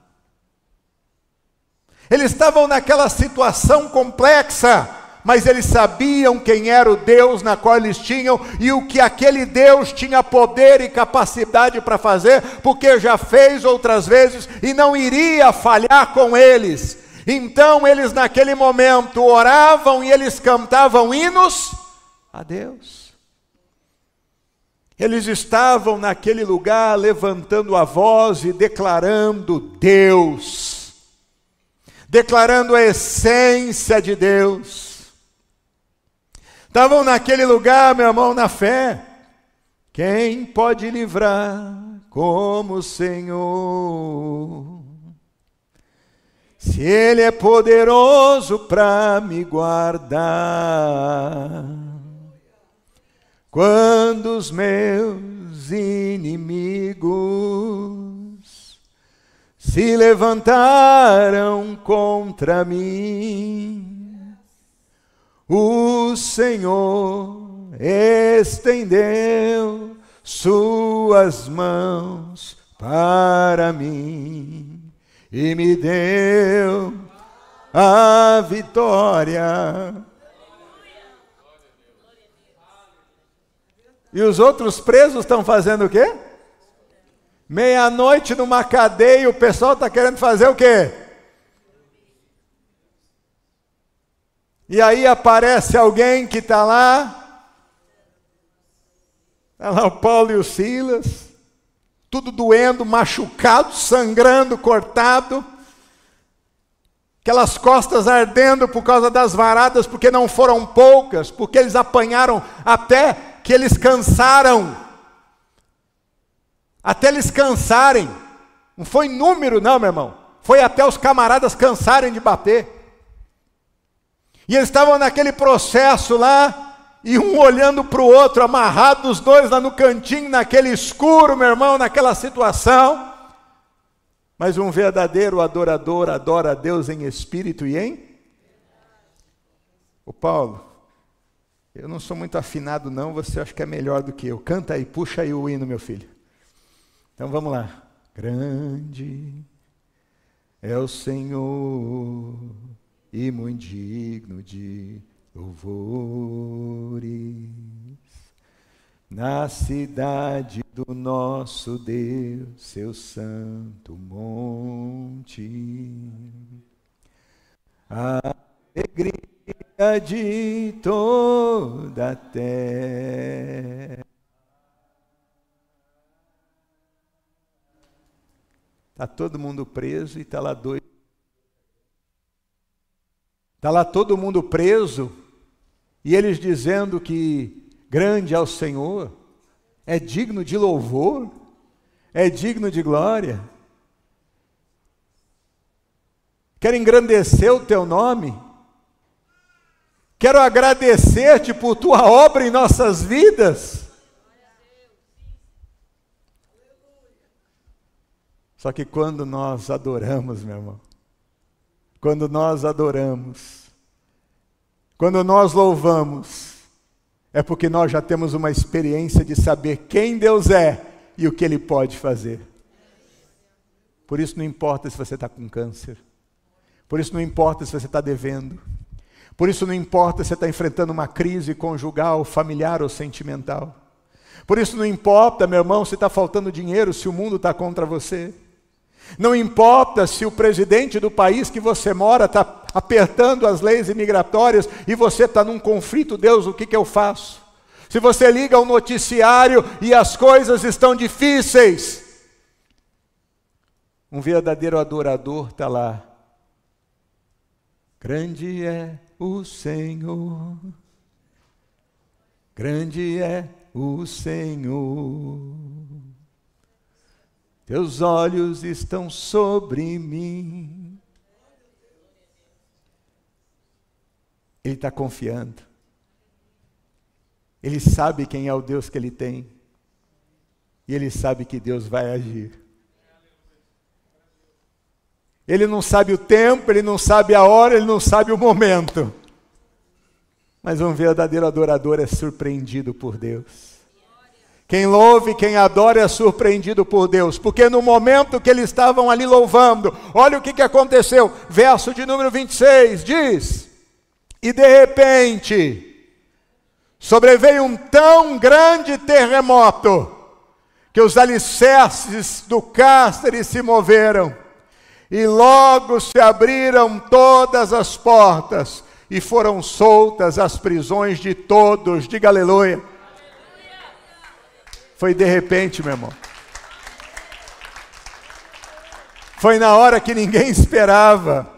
Eles estavam naquela situação complexa, mas eles sabiam quem era o Deus na qual eles tinham, e o que aquele Deus tinha poder e capacidade para fazer, porque já fez outras vezes e não iria falhar com eles. Então eles naquele momento oravam e eles cantavam hinos a Deus. Eles estavam naquele lugar levantando a voz e declarando Deus, declarando a essência de Deus. Estavam naquele lugar, meu irmão, na fé. Quem pode livrar como o Senhor? Se Ele é poderoso para me guardar, quando os meus inimigos se levantaram contra mim, o Senhor estendeu suas mãos para mim e me deu a vitória. E os outros presos estão fazendo o quê? Meia-noite numa cadeia, o pessoal está querendo fazer o quê? E aí aparece alguém que está lá o Paulo e o Silas, tudo doendo, machucado, sangrando, cortado, aquelas costas ardendo por causa das varadas, porque não foram poucas, porque eles apanharam até que eles cansaram, até eles cansarem. Não foi número não, meu irmão, foi até os camaradas cansarem de bater. E eles estavam naquele processo lá, e um olhando para o outro, amarrados os dois lá no cantinho, naquele escuro, meu irmão, naquela situação. Mas um verdadeiro adorador adora a Deus em espírito e em... Ô Paulo, eu não sou muito afinado não, você acha que é melhor do que eu. Canta aí, puxa aí o hino, meu filho. Então vamos lá. Grande é o Senhor e muito digno de louvores, na cidade do nosso Deus, seu santo monte, a alegria de toda a terra. Está todo mundo preso e está lá doido. Está lá todo mundo preso, e eles dizendo que grande é o Senhor, é digno de louvor, é digno de glória. Quero engrandecer o teu nome, quero agradecer-te por tua obra em nossas vidas. Só que quando nós adoramos, meu irmão, quando nós adoramos, quando nós louvamos, é porque nós já temos uma experiência de saber quem Deus é e o que Ele pode fazer. Por isso não importa se você está com câncer, por isso não importa se você está devendo, por isso não importa se você está enfrentando uma crise conjugal, familiar ou sentimental, por isso não importa, meu irmão, se está faltando dinheiro, se o mundo está contra você. Não importa se o presidente do país que você mora está apertando as leis imigratórias e você está num conflito. Deus, o que eu faço? Se você liga ao noticiário e as coisas estão difíceis, um verdadeiro adorador está lá. Grande é o Senhor, grande é o Senhor. Teus olhos estão sobre mim. Ele está confiando. Ele sabe quem é o Deus que ele tem. E ele sabe que Deus vai agir. Ele não sabe o tempo, ele não sabe a hora, ele não sabe o momento. Mas um verdadeiro adorador é surpreendido por Deus. Quem louva e quem adora é surpreendido por Deus. Porque no momento que eles estavam ali louvando, olha o que aconteceu. Verso de número 26 diz: e de repente sobreveio um tão grande terremoto que os alicerces do cárcere se moveram. E logo se abriram todas as portas e foram soltas as prisões de todos. Diga aleluia. Foi de repente, meu irmão. Foi na hora que ninguém esperava.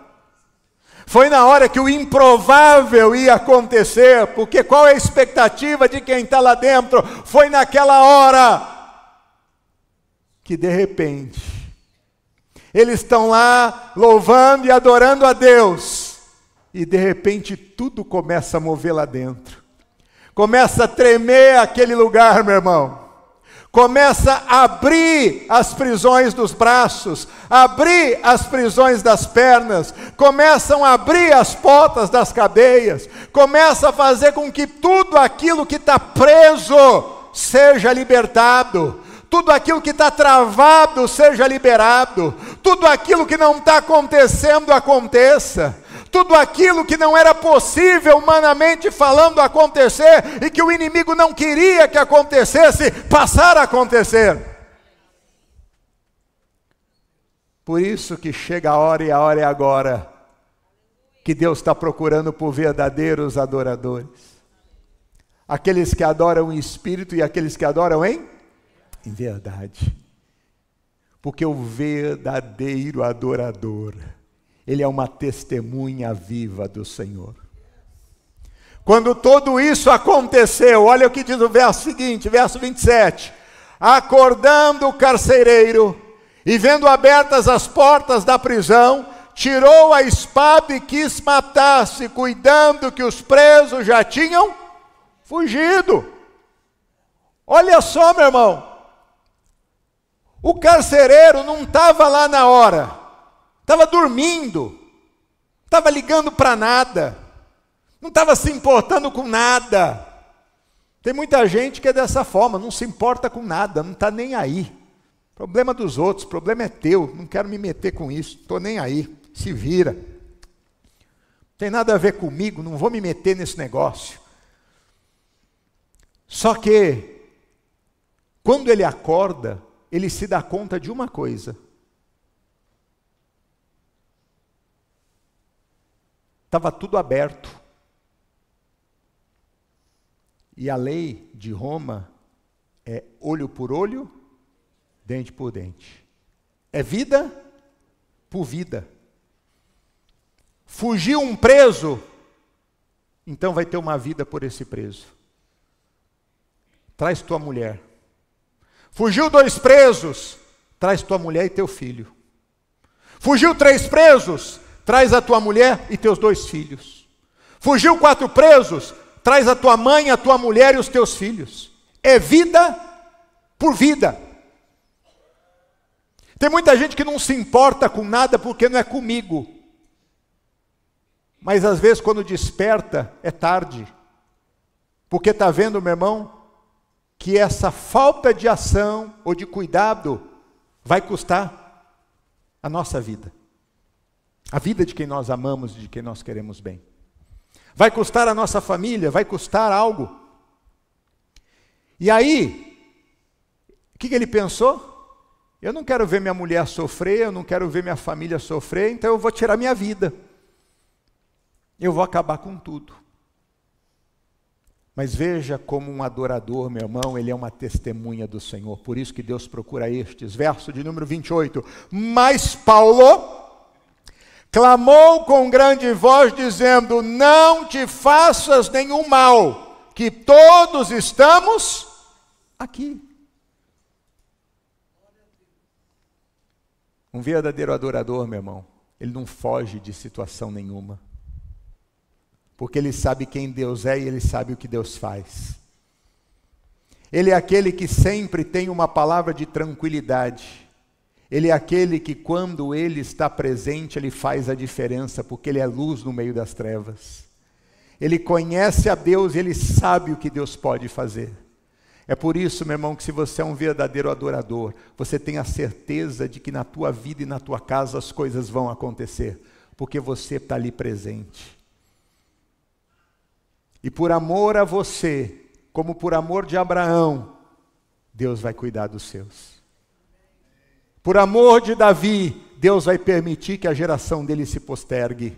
Foi na hora que o improvável ia acontecer. Porque qual é a expectativa de quem está lá dentro? Foi naquela hora que de repente eles estão lá louvando e adorando a Deus. E de repente tudo começa a mover lá dentro. Começa a tremer aquele lugar, meu irmão. Começa a abrir as prisões dos braços, abrir as prisões das pernas, começam a abrir as portas das cadeias, começa a fazer com que tudo aquilo que está preso seja libertado. Tudo aquilo que está travado seja liberado. Tudo aquilo que não está acontecendo, aconteça. Tudo aquilo que não era possível, humanamente falando, acontecer, e que o inimigo não queria que acontecesse, passar a acontecer. Por isso que chega a hora, e a hora é agora, que Deus está procurando por verdadeiros adoradores. Aqueles que adoram em espírito e aqueles que adoram em verdade. Porque o verdadeiro adorador, ele é uma testemunha viva do Senhor. Quando tudo isso aconteceu, olha o que diz o verso seguinte, verso 27. Acordando o carcereiro e vendo abertas as portas da prisão, tirou a espada e quis matar-se, cuidando que os presos já tinham fugido. Olha só, meu irmão. O carcereiro não estava lá na hora, estava dormindo, estava ligando para nada, não estava se importando com nada. Tem muita gente que é dessa forma, não se importa com nada, não está nem aí. Problema dos outros, problema é teu, não quero me meter com isso, estou nem aí, se vira. Não tem nada a ver comigo, não vou me meter nesse negócio. Só que, quando ele acorda, ele se dá conta de uma coisa. Estava tudo aberto. E a lei de Roma é olho por olho, dente por dente. É vida por vida. Fugiu um preso, então vai ter uma vida por esse preso. Traz tua mulher. Fugiu 2 presos, traz tua mulher e teu filho. Fugiu 3 presos, traz a tua mulher e teus 2 filhos. Fugiu 4 presos, traz a tua mãe, a tua mulher e os teus filhos. É vida por vida. Tem muita gente que não se importa com nada porque não é comigo. Mas às vezes quando desperta é tarde. Porque está vendo, meu irmão, que essa falta de ação ou de cuidado vai custar a nossa vida. A vida de quem nós amamos e de quem nós queremos bem. Vai custar a nossa família, vai custar algo. E aí, o que ele pensou? Eu não quero ver minha mulher sofrer, eu não quero ver minha família sofrer, então eu vou tirar minha vida. Eu vou acabar com tudo. Mas veja como um adorador, meu irmão, ele é uma testemunha do Senhor. Por isso que Deus procura estes. Verso de número 28. Mas Paulo clamou com grande voz, dizendo: não te faças nenhum mal, que todos estamos aqui. Um verdadeiro adorador, meu irmão, ele não foge de situação nenhuma. Porque ele sabe quem Deus é e ele sabe o que Deus faz. Ele é aquele que sempre tem uma palavra de tranquilidade. Ele é aquele que, quando Ele está presente, Ele faz a diferença, porque Ele é luz no meio das trevas. Ele conhece a Deus e Ele sabe o que Deus pode fazer. É por isso, meu irmão, que se você é um verdadeiro adorador, você tem a certeza de que na tua vida e na tua casa as coisas vão acontecer, porque você está ali presente. E por amor a você, como por amor de Abraão, Deus vai cuidar dos seus. Por amor de Davi, Deus vai permitir que a geração dele se postergue.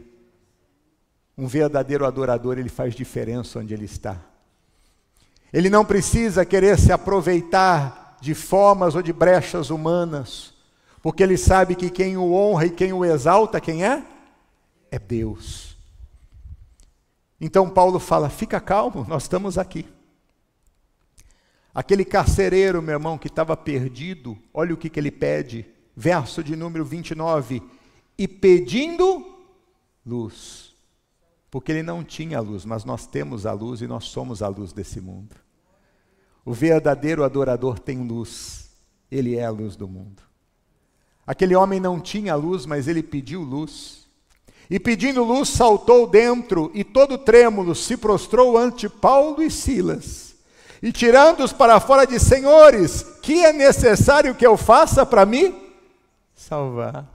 Um verdadeiro adorador, ele faz diferença onde ele está. Ele não precisa querer se aproveitar de formas ou de brechas humanas, porque ele sabe que quem o honra e quem o exalta, quem é? É Deus. Então Paulo fala, fica calmo, nós estamos aqui. Aquele carcereiro, meu irmão, que estava perdido, olha o que ele pede, verso de número 29, e pedindo luz, porque ele não tinha luz, mas nós temos a luz e nós somos a luz desse mundo. O verdadeiro adorador tem luz, ele é a luz do mundo. Aquele homem não tinha luz, mas ele pediu luz, e pedindo luz saltou dentro, e todo trêmulo se prostrou ante Paulo e Silas, e tirando-os para fora disse, senhores, que é necessário que eu faça para me salvar?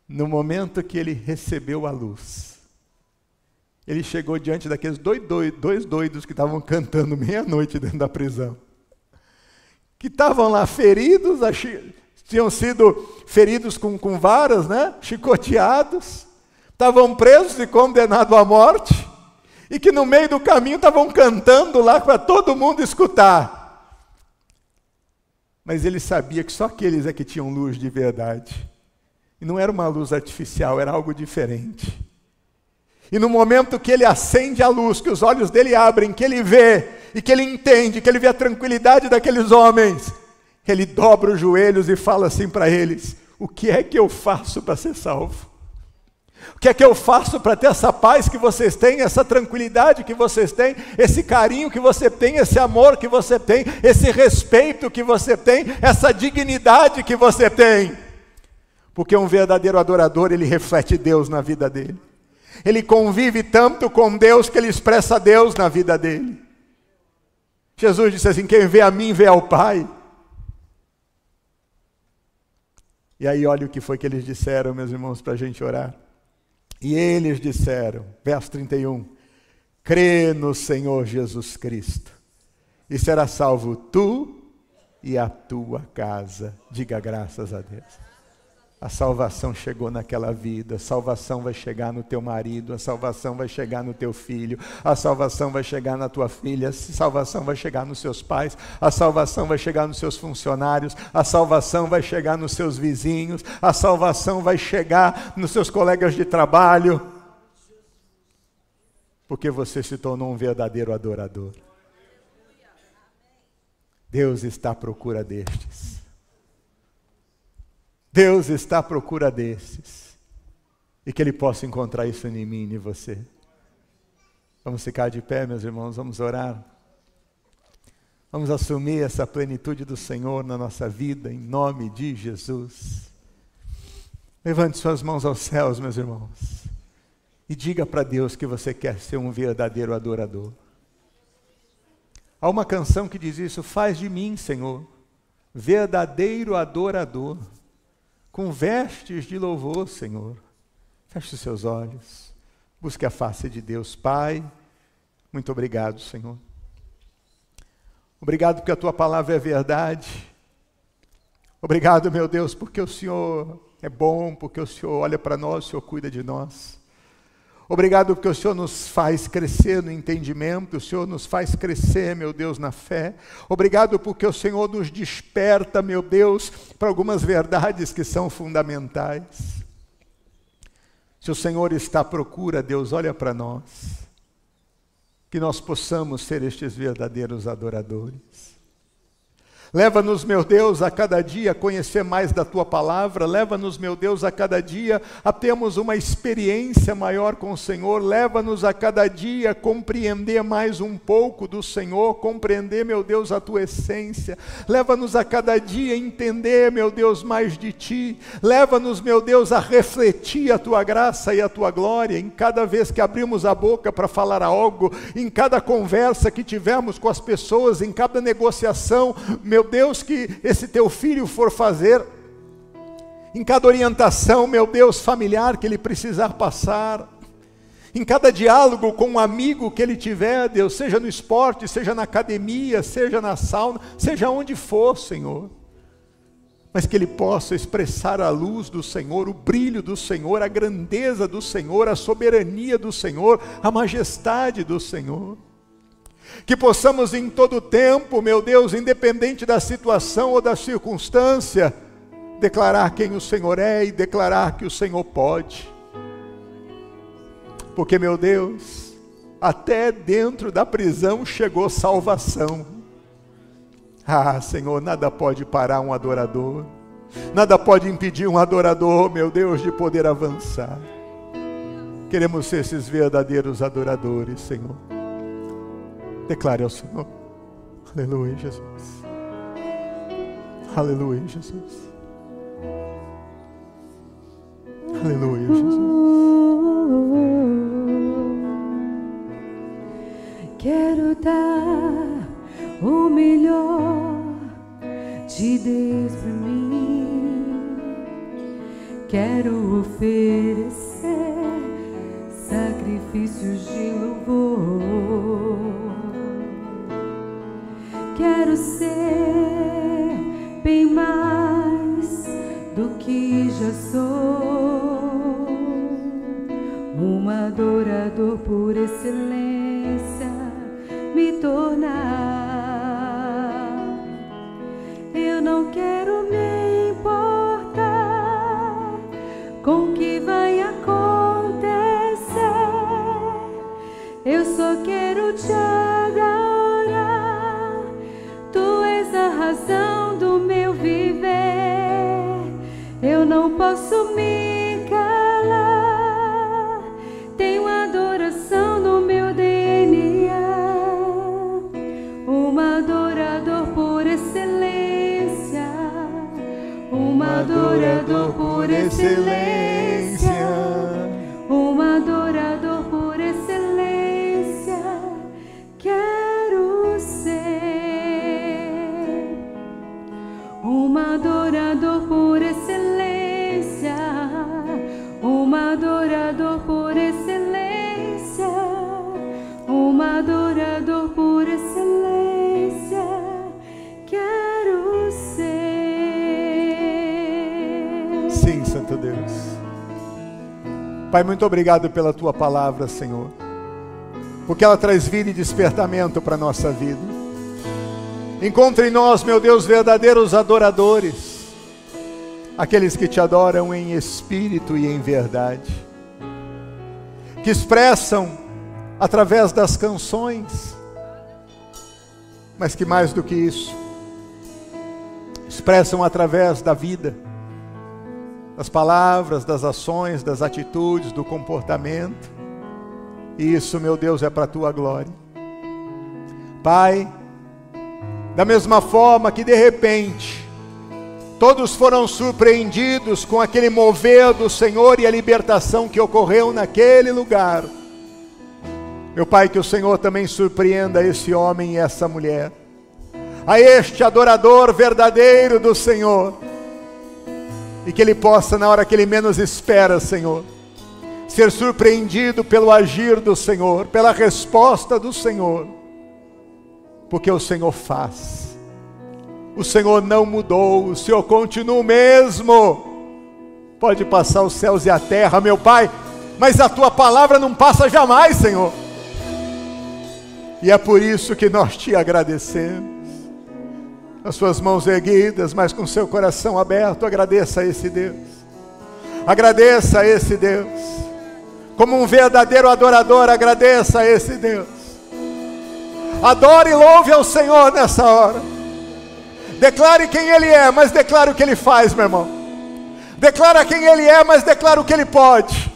No momento que ele recebeu a luz, ele chegou diante daqueles dois doidos que estavam cantando meia-noite dentro da prisão, que estavam lá feridos, tinham sido feridos com varas, né? Chicoteados, estavam presos e condenados à morte, e que no meio do caminho estavam cantando lá para todo mundo escutar. Mas ele sabia que só aqueles é que tinham luz de verdade. E não era uma luz artificial, era algo diferente. E no momento que ele acende a luz, que os olhos dele abrem, que ele vê, e que ele entende, que ele vê a tranquilidade daqueles homens, ele dobra os joelhos e fala assim para eles, o que é que eu faço para ser salvo? O que é que eu faço para ter essa paz que vocês têm, essa tranquilidade que vocês têm, esse carinho que você tem, esse amor que você tem, esse respeito que você tem, essa dignidade que você tem? Porque um verdadeiro adorador, ele reflete Deus na vida dele. Ele convive tanto com Deus que ele expressa Deus na vida dele. Jesus disse assim, quem vê a mim, vê ao Pai. E aí olha o que foi que eles disseram, meus irmãos, para a gente orar. E eles disseram, verso 31, crê no Senhor Jesus Cristo, e será salvo tu e a tua casa. Diga graças a Deus. A salvação chegou naquela vida, a salvação vai chegar no teu marido, a salvação vai chegar no teu filho, a salvação vai chegar na tua filha, a salvação vai chegar nos seus pais, a salvação vai chegar nos seus funcionários, a salvação vai chegar nos seus vizinhos, a salvação vai chegar nos seus colegas de trabalho, porque você se tornou um verdadeiro adorador. Deus está à procura destes. Deus está à procura desses, e que Ele possa encontrar isso em mim e em você. Vamos ficar de pé, meus irmãos, vamos orar. Vamos assumir essa plenitude do Senhor na nossa vida, em nome de Jesus. Levante suas mãos aos céus, meus irmãos, e diga para Deus que você quer ser um verdadeiro adorador. Há uma canção que diz isso, faz de mim, Senhor, verdadeiro adorador, com vestes de louvor, Senhor. Feche os seus olhos, busque a face de Deus. Pai, muito obrigado, Senhor. Obrigado porque a Tua palavra é verdade. Obrigado, meu Deus, porque o Senhor é bom, porque o Senhor olha para nós, o Senhor cuida de nós. Obrigado porque o Senhor nos faz crescer no entendimento, o Senhor nos faz crescer, meu Deus, na fé. Obrigado porque o Senhor nos desperta, meu Deus, para algumas verdades que são fundamentais. Se o Senhor está à procura, Deus, olha para nós, que nós possamos ser estes verdadeiros adoradores. Leva-nos, meu Deus, a cada dia a conhecer mais da Tua palavra. Leva-nos, meu Deus, a cada dia a termos uma experiência maior com o Senhor. Leva-nos a cada dia a compreender mais um pouco do Senhor, compreender, meu Deus, a Tua essência. Leva-nos a cada dia a entender, meu Deus, mais de Ti. Leva-nos, meu Deus, a refletir a Tua graça e a Tua glória em cada vez que abrimos a boca para falar algo, em cada conversa que tivermos com as pessoas, em cada negociação, meu Deus, que esse Teu Filho for fazer, em cada orientação, meu Deus, familiar que ele precisar passar, em cada diálogo com um amigo que ele tiver, Deus, seja no esporte, seja na academia, seja na sauna, seja onde for, Senhor, mas que ele possa expressar a luz do Senhor, o brilho do Senhor, a grandeza do Senhor, a soberania do Senhor, a majestade do Senhor. Que possamos em todo tempo, meu Deus, independente da situação ou da circunstância, declarar quem o Senhor é e declarar que o Senhor pode. Porque, meu Deus, até dentro da prisão chegou salvação. Ah, Senhor, nada pode parar um adorador, nada pode impedir um adorador, meu Deus, de poder avançar. Queremos ser esses verdadeiros adoradores, Senhor. Declare ao Senhor. Aleluia, Jesus. Aleluia, Jesus. Aleluia, Jesus. Quero dar o melhor de Deus pra mim. Quero oferecer sacrifícios de louvor. Quero ser bem mais do que já sou, um adorador por excelência me tornar. Eu não quero me importar com o que vai acontecer, eu só quero te adorar. Tu és a razão do meu viver, eu não posso me calar. Tenho adoração no meu DNA, um adorador por excelência, um adorador por excelência, um adorador por excelência. Quero ser um adorador por excelência, um adorador por excelência, um adorador por excelência. Quero ser. Sim, Santo Deus. Pai, muito obrigado pela Tua palavra, Senhor, porque ela traz vida e despertamento para a nossa vida. Encontre em nós, meu Deus, verdadeiros adoradores, aqueles que Te adoram em espírito e em verdade, que expressam através das canções, mas que mais do que isso, expressam através da vida, das palavras, das ações, das atitudes, do comportamento. E isso, meu Deus, é para a Tua glória. Pai, da mesma forma que de repente todos foram surpreendidos com aquele mover do Senhor e a libertação que ocorreu naquele lugar, meu Pai, que o Senhor também surpreenda esse homem e essa mulher, a este adorador verdadeiro do Senhor, e que ele possa, na hora que ele menos espera, Senhor, ser surpreendido pelo agir do Senhor, pela resposta do Senhor, porque o Senhor faz, o Senhor não mudou, o Senhor continua o mesmo. Pode passar os céus e a terra, meu Pai, mas a Tua palavra não passa jamais, Senhor, e é por isso que nós Te agradecemos. As suas mãos erguidas, mas com seu coração aberto, agradeça a esse Deus, agradeça a esse Deus, como um verdadeiro adorador, agradeça a esse Deus. Adore e louve ao Senhor nessa hora. Declare quem Ele é, mas declare o que Ele faz, meu irmão. Declara quem Ele é, mas declara o que Ele pode.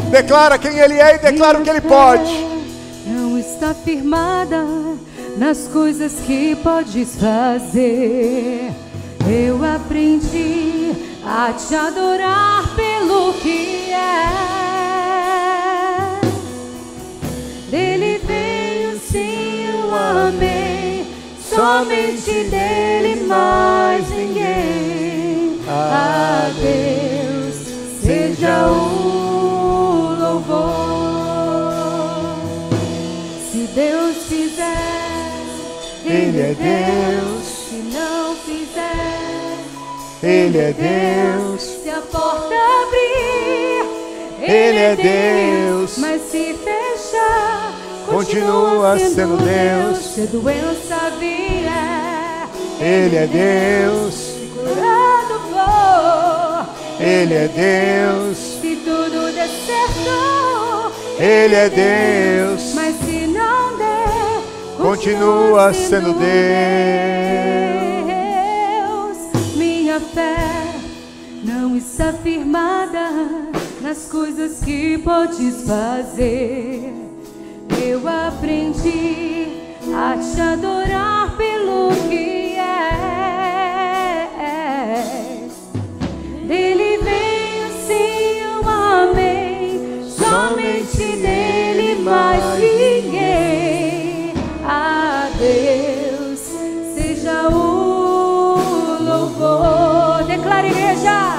Declara quem Ele é e declara o que Ele pode. Não está firmada nas coisas que podes fazer. Eu aprendi a te adorar pelo que é. Dele veio, sim, eu amei. Somente dele, mais ninguém. A Deus seja o louvor. Se Deus fizer, Ele é Deus. Se não fizer, Ele é Deus. Se a porta abrir, Ele é Deus. Mas se fechar, continua sendo Deus. Se a doença vier, Ele é Deus. Se curado for, Ele é Deus. Se tudo der certo, Ele é Deus. Mas se não der, continua sendo Deus. Minha fé não está firmada nas coisas que podes fazer. Eu aprendi a te adorar pelo que és. Dele veio, sim, eu amei. Somente nele, mais ninguém. A Deus seja o louvor. Declara, igreja.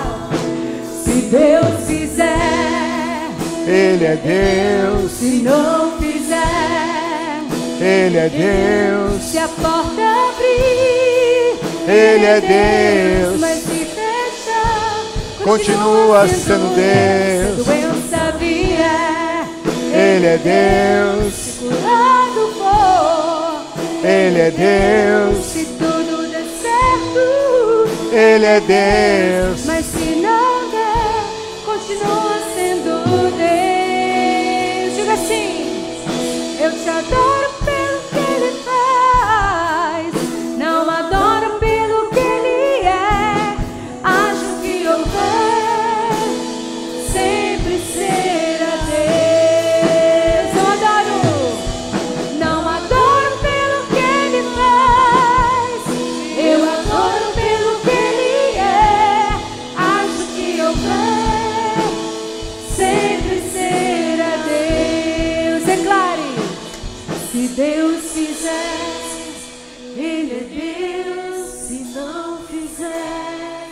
Se Deus fizer, Ele é Deus. Se não fizer, Ele é Deus. Se a porta abrir, Ele é Deus. Mas se fechar, continua sendo Deus. Se a doença vier, Ele é Deus. Se curado for, Ele é Deus. Se tudo der certo, Ele é Deus. Mas se não der, continua sendo Deus. Diga assim: eu te adoro pelo que Ele faz, não adoro pelo que Ele é. Acho que houver, sempre será Deus. Eu adoro, não adoro pelo que Ele faz, eu adoro pelo que Ele é. Acho que houver, sempre será Deus. Declare: se Deus fizer, Ele é Deus. Se não fizer,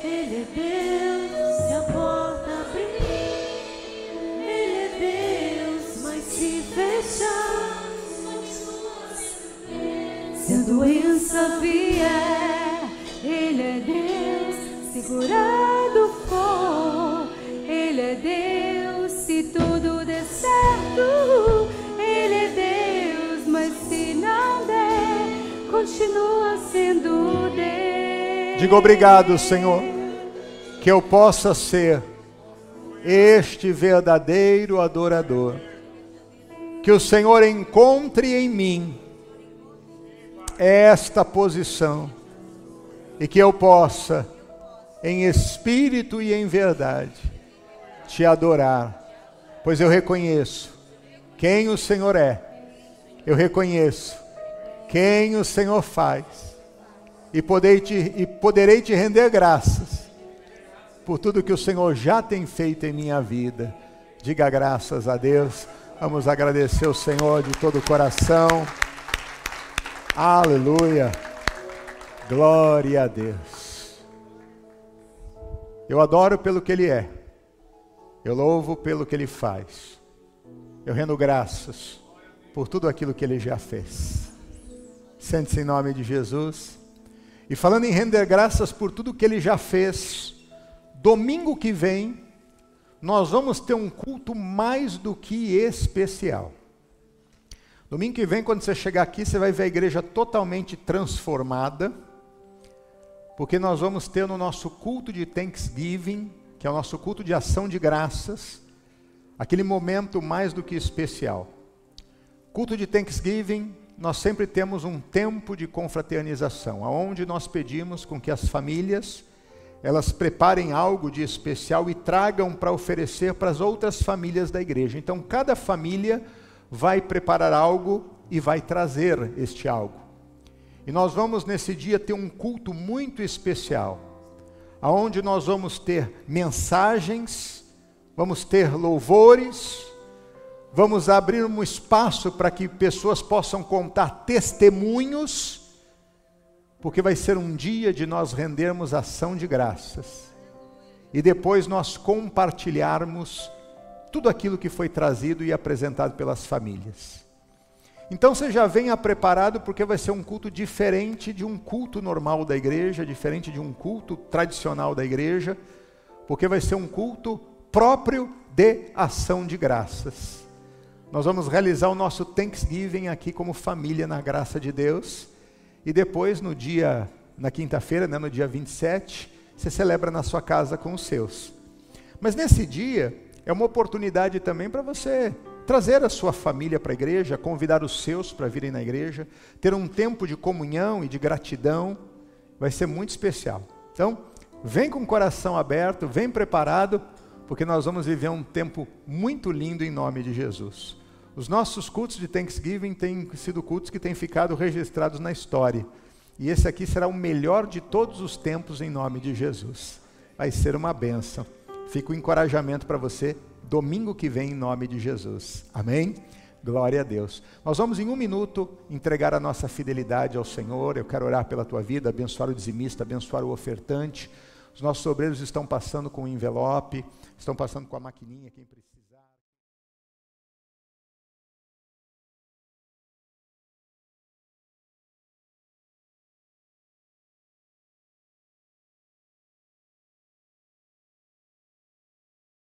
Ele é Deus. Se a porta abrir, Ele é Deus. Mas se fechar, se a doença vier, Ele é Deus. Se curado for, Ele é Deus. Se tudo der certo, Ele é Deus. Mas se não der, continua sendo Deus. Diga obrigado, Senhor, que eu possa ser este verdadeiro adorador. Que o Senhor encontre em mim esta posição e que eu possa, em espírito e em verdade, te adorar, pois eu reconheço quem o Senhor é, eu reconheço quem o Senhor faz, e poderei te render graças por tudo que o Senhor já tem feito em minha vida. Diga graças a Deus. Vamos agradecer o Senhor de todo o coração. Aleluia. Glória a Deus. Eu adoro pelo que Ele é. Eu louvo pelo que Ele faz. Eu rendo graças por tudo aquilo que Ele já fez. Sente-se em nome de Jesus. E falando em render graças por tudo que Ele já fez, domingo que vem, nós vamos ter um culto mais do que especial. Domingo que vem, quando você chegar aqui, você vai ver a igreja totalmente transformada, porque nós vamos ter no nosso culto de Thanksgiving, que é o nosso culto de ação de graças, aquele momento mais do que especial. Culto de Thanksgiving, nós sempre temos um tempo de confraternização, onde nós pedimos com que as famílias, elas preparem algo de especial e tragam para oferecer para as outras famílias da igreja. Então, cada família vai preparar algo e vai trazer este algo. E nós vamos nesse dia ter um culto muito especial, onde nós vamos ter mensagens, vamos ter louvores, vamos abrir um espaço para que pessoas possam contar testemunhos, porque vai ser um dia de nós rendermos ação de graças. E depois nós compartilharmos tudo aquilo que foi trazido e apresentado pelas famílias. Então você já venha preparado, porque vai ser um culto diferente de um culto normal da igreja, diferente de um culto tradicional da igreja, porque vai ser um culto próprio de ação de graças. Nós vamos realizar o nosso Thanksgiving aqui como família na graça de Deus, e depois na quinta-feira, no dia 27, você celebra na sua casa com os seus. Mas nesse dia, é uma oportunidade também para você trazer a sua família para a igreja, convidar os seus para virem na igreja, ter um tempo de comunhão e de gratidão, vai ser muito especial. Então, vem com o coração aberto, vem preparado, porque nós vamos viver um tempo muito lindo em nome de Jesus. Os nossos cultos de Thanksgiving têm sido cultos que têm ficado registrados na história, e esse aqui será o melhor de todos os tempos em nome de Jesus. Vai ser uma bênção. Fica o encorajamento para você, domingo que vem, em nome de Jesus. Amém? Glória a Deus. Nós vamos em 1 minuto entregar a nossa fidelidade ao Senhor. Eu quero orar pela tua vida, abençoar o dizimista, abençoar o ofertante. Os nossos obreiros estão passando com o envelope, estão passando com a maquininha, quem precisa.